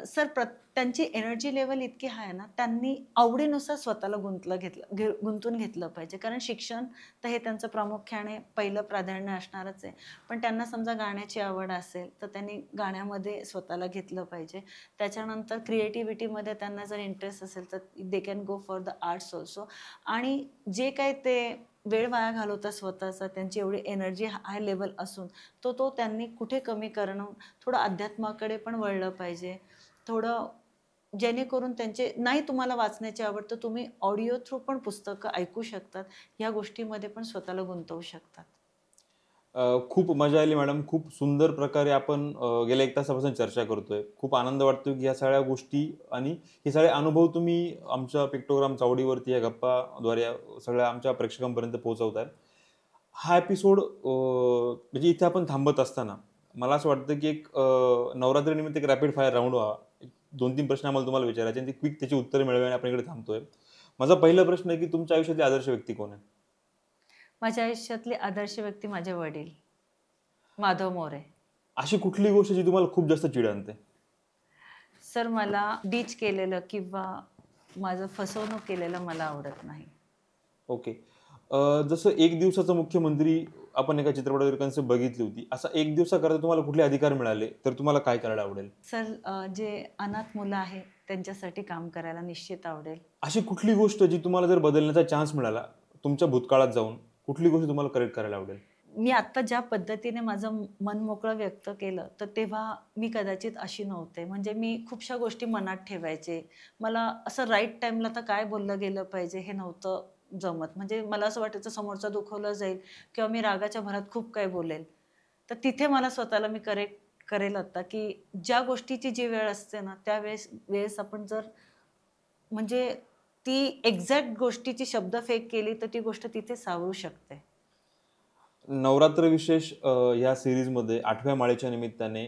सर, त्यांची एनर्जी लेवल इतकी हाय आहे ना, त्यांनी आवडीनुसार स्वतःला गुंतून घेतलं पाहिजे. कारण शिक्षण तर हे त्यांचं प्रामुख्याने पहिलं प्राधान्य असणारच आहे. पण त्यांना समजा गाण्याची आवड असेल तर त्यांनी गाण्यामध्ये स्वतःला घेतलं पाहिजे. त्याच्यानंतर क्रिएटिव्हिटीमध्ये त्यांना जर इंटरेस्ट असेल तर they can go for the arts also. आणि जे काही ते वेळ वाया घालवतात स्वतःचा, त्यांची एवढी एनर्जी हाय लेवल असून तो त्यांनी कुठे कमी करणं, थोडं अध्यात्माकडे पण वळलं पाहिजे. थोडं जेणेकरून त्यांचे नाही तुम्हाला वाचण्याची आवड तर तुम्ही ऑडिओ थ्रू पण पुस्तकं ऐकू शकतात. ह्या गोष्टीमध्ये पण स्वतःला गुंतवू शकतात. खूप मजा आली मॅडम. खूप सुंदर प्रकारे आपण गेल्या 1 तासापासून चर्चा करतोय. खूप आनंद वाटतो की ह्या सगळ्या गोष्टी आणि हे सगळे अनुभव तुम्ही आमच्या पिक्टोग्राम चावडीवरती या गप्पाद्वारे सगळ्या आमच्या प्रेक्षकांपर्यंत पोहोचवताय. हा एपिसोड म्हणजे इथे आपण थांबत असताना मला असं वाटतं की एक नवरात्रीनिमित्त एक रॅपिड फायर राउंड व्हावा. 2-3 प्रश्न आम्हाला तुम्हाला विचारायचे आणि ते क्विक त्याची उत्तरं मिळवण्याने आपण इकडे थांबतोय. माझा पहिला प्रश्न आहे की तुमच्या आयुष्यातली आदर्श व्यक्ती कोण आहे? माझ्या आयुष्यातली आदर्श व्यक्ती माझे वडील, माधव मोरे. अशी कुठली गोष्ट जी तुम्हाला खूप जास्त चिड आणते? सर, मला डीच केलेलं किंवा माझं फसवणूक केलेलं मला आवडत नाही. ओके. जसं एक दिवसाचा मुख्यमंत्री आपण एका चित्रपटात कन्सेप्ट बघितली होती. असा एक दिवसाकरता तुम्हाला कुठले अधिकार मिळाले, तर तुम्हाला काय करायला आवडेल? सर, जे अनाथ मुलं आहेत त्यांच्यासाठी काम करायला निश्चित आवडेल. अशी कुठली गोष्ट जी तुम्हाला जर बदलण्याचा चान्स मिळाला, तुमच्या भूतकाळात जाऊन, कुठली गोष्ट तुम्हाला करेक्ट करायला आवडेल? मी आत्ता ज्या पद्धतीने माझं मन मोकळं व्यक्त केलं, तर तेव्हा मी कदाचित अशी नव्हते. म्हणजे मी खूपशा गोष्टी मनात ठेवायचे. मला असं राईट टाईमला तर काय बोललं गेलं पाहिजे हे नव्हतं जमत. म्हणजे मला असं वाटायचं समोरचा दुखवलं जाईल किंवा मी रागाच्या भरात खूप काही बोलेल. तर तिथे मला स्वतःला मी करेक्ट करेल आता, की ज्या गोष्टीची जी वेळ असते ना, वेळेस आपण जर म्हणजे ती एक्झॅक्ट गोष्टीची शब्दफेक केली, तर ती गोष्ट तिथे सावरू शकते. नवरात्र विशेष या सीरीजमध्ये 8व्या माळेच्या निमित्ताने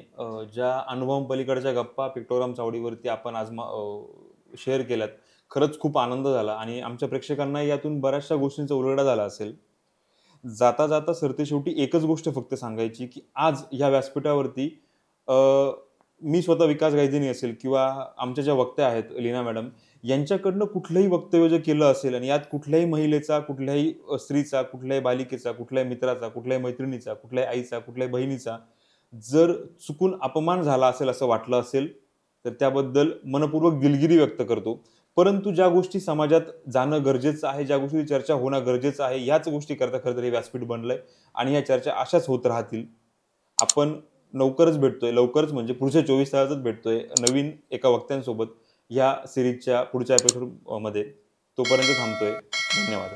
ज्या अनुभवांपलीकडच्या गप्पा पिक्टोग्राम चावडीवरती आपण आज शेअर केल्यात, खरंच खूप आनंद झाला आणि आमच्या प्रेक्षकांना यातून बऱ्याचशा गोष्टींचा उलगडा झाला असेल. जाता जाता सरतेशेवटी एकच गोष्ट फक्त सांगायची, की आज या व्यासपीठावरती अ, मी स्वतः विकास गायधनी असेल किंवा आमच्या ज्या वक्त्या आहेत लीना मॅडम, यांच्याकडनं कुठलंही वक्तव्य जर केलं असेल आणि यात कुठल्याही महिलेचा, कुठल्याही स्त्रीचा, कुठल्याही बालिकेचा, कुठल्याही मित्राचा, कुठल्याही मैत्रिणीचा, कुठल्याही आईचा, कुठल्याही बहिणीचा जर चुकून अपमान झाला असेल असं वाटलं असेल, तर त्याबद्दल मनःपूर्वक दिलगिरी व्यक्त करतो. परंतु ज्या गोष्टी समाजात जाणं गरजेचं आहे, ज्या गोष्टी चर्चा होणं गरजेचं आहे, याच गोष्टी करता खरं तर हे व्यासपीठ बनलंय आणि या चर्चा अशाच होत राहतील. आपण लवकरच म्हणजे पुढच्या 24 तासातच भेटतोय नवीन एका वक्त्यांसोबत या सीरीजच्या पुढच्या एपिसोडमध्ये. तोपर्यंत थांबतोय. धन्यवाद.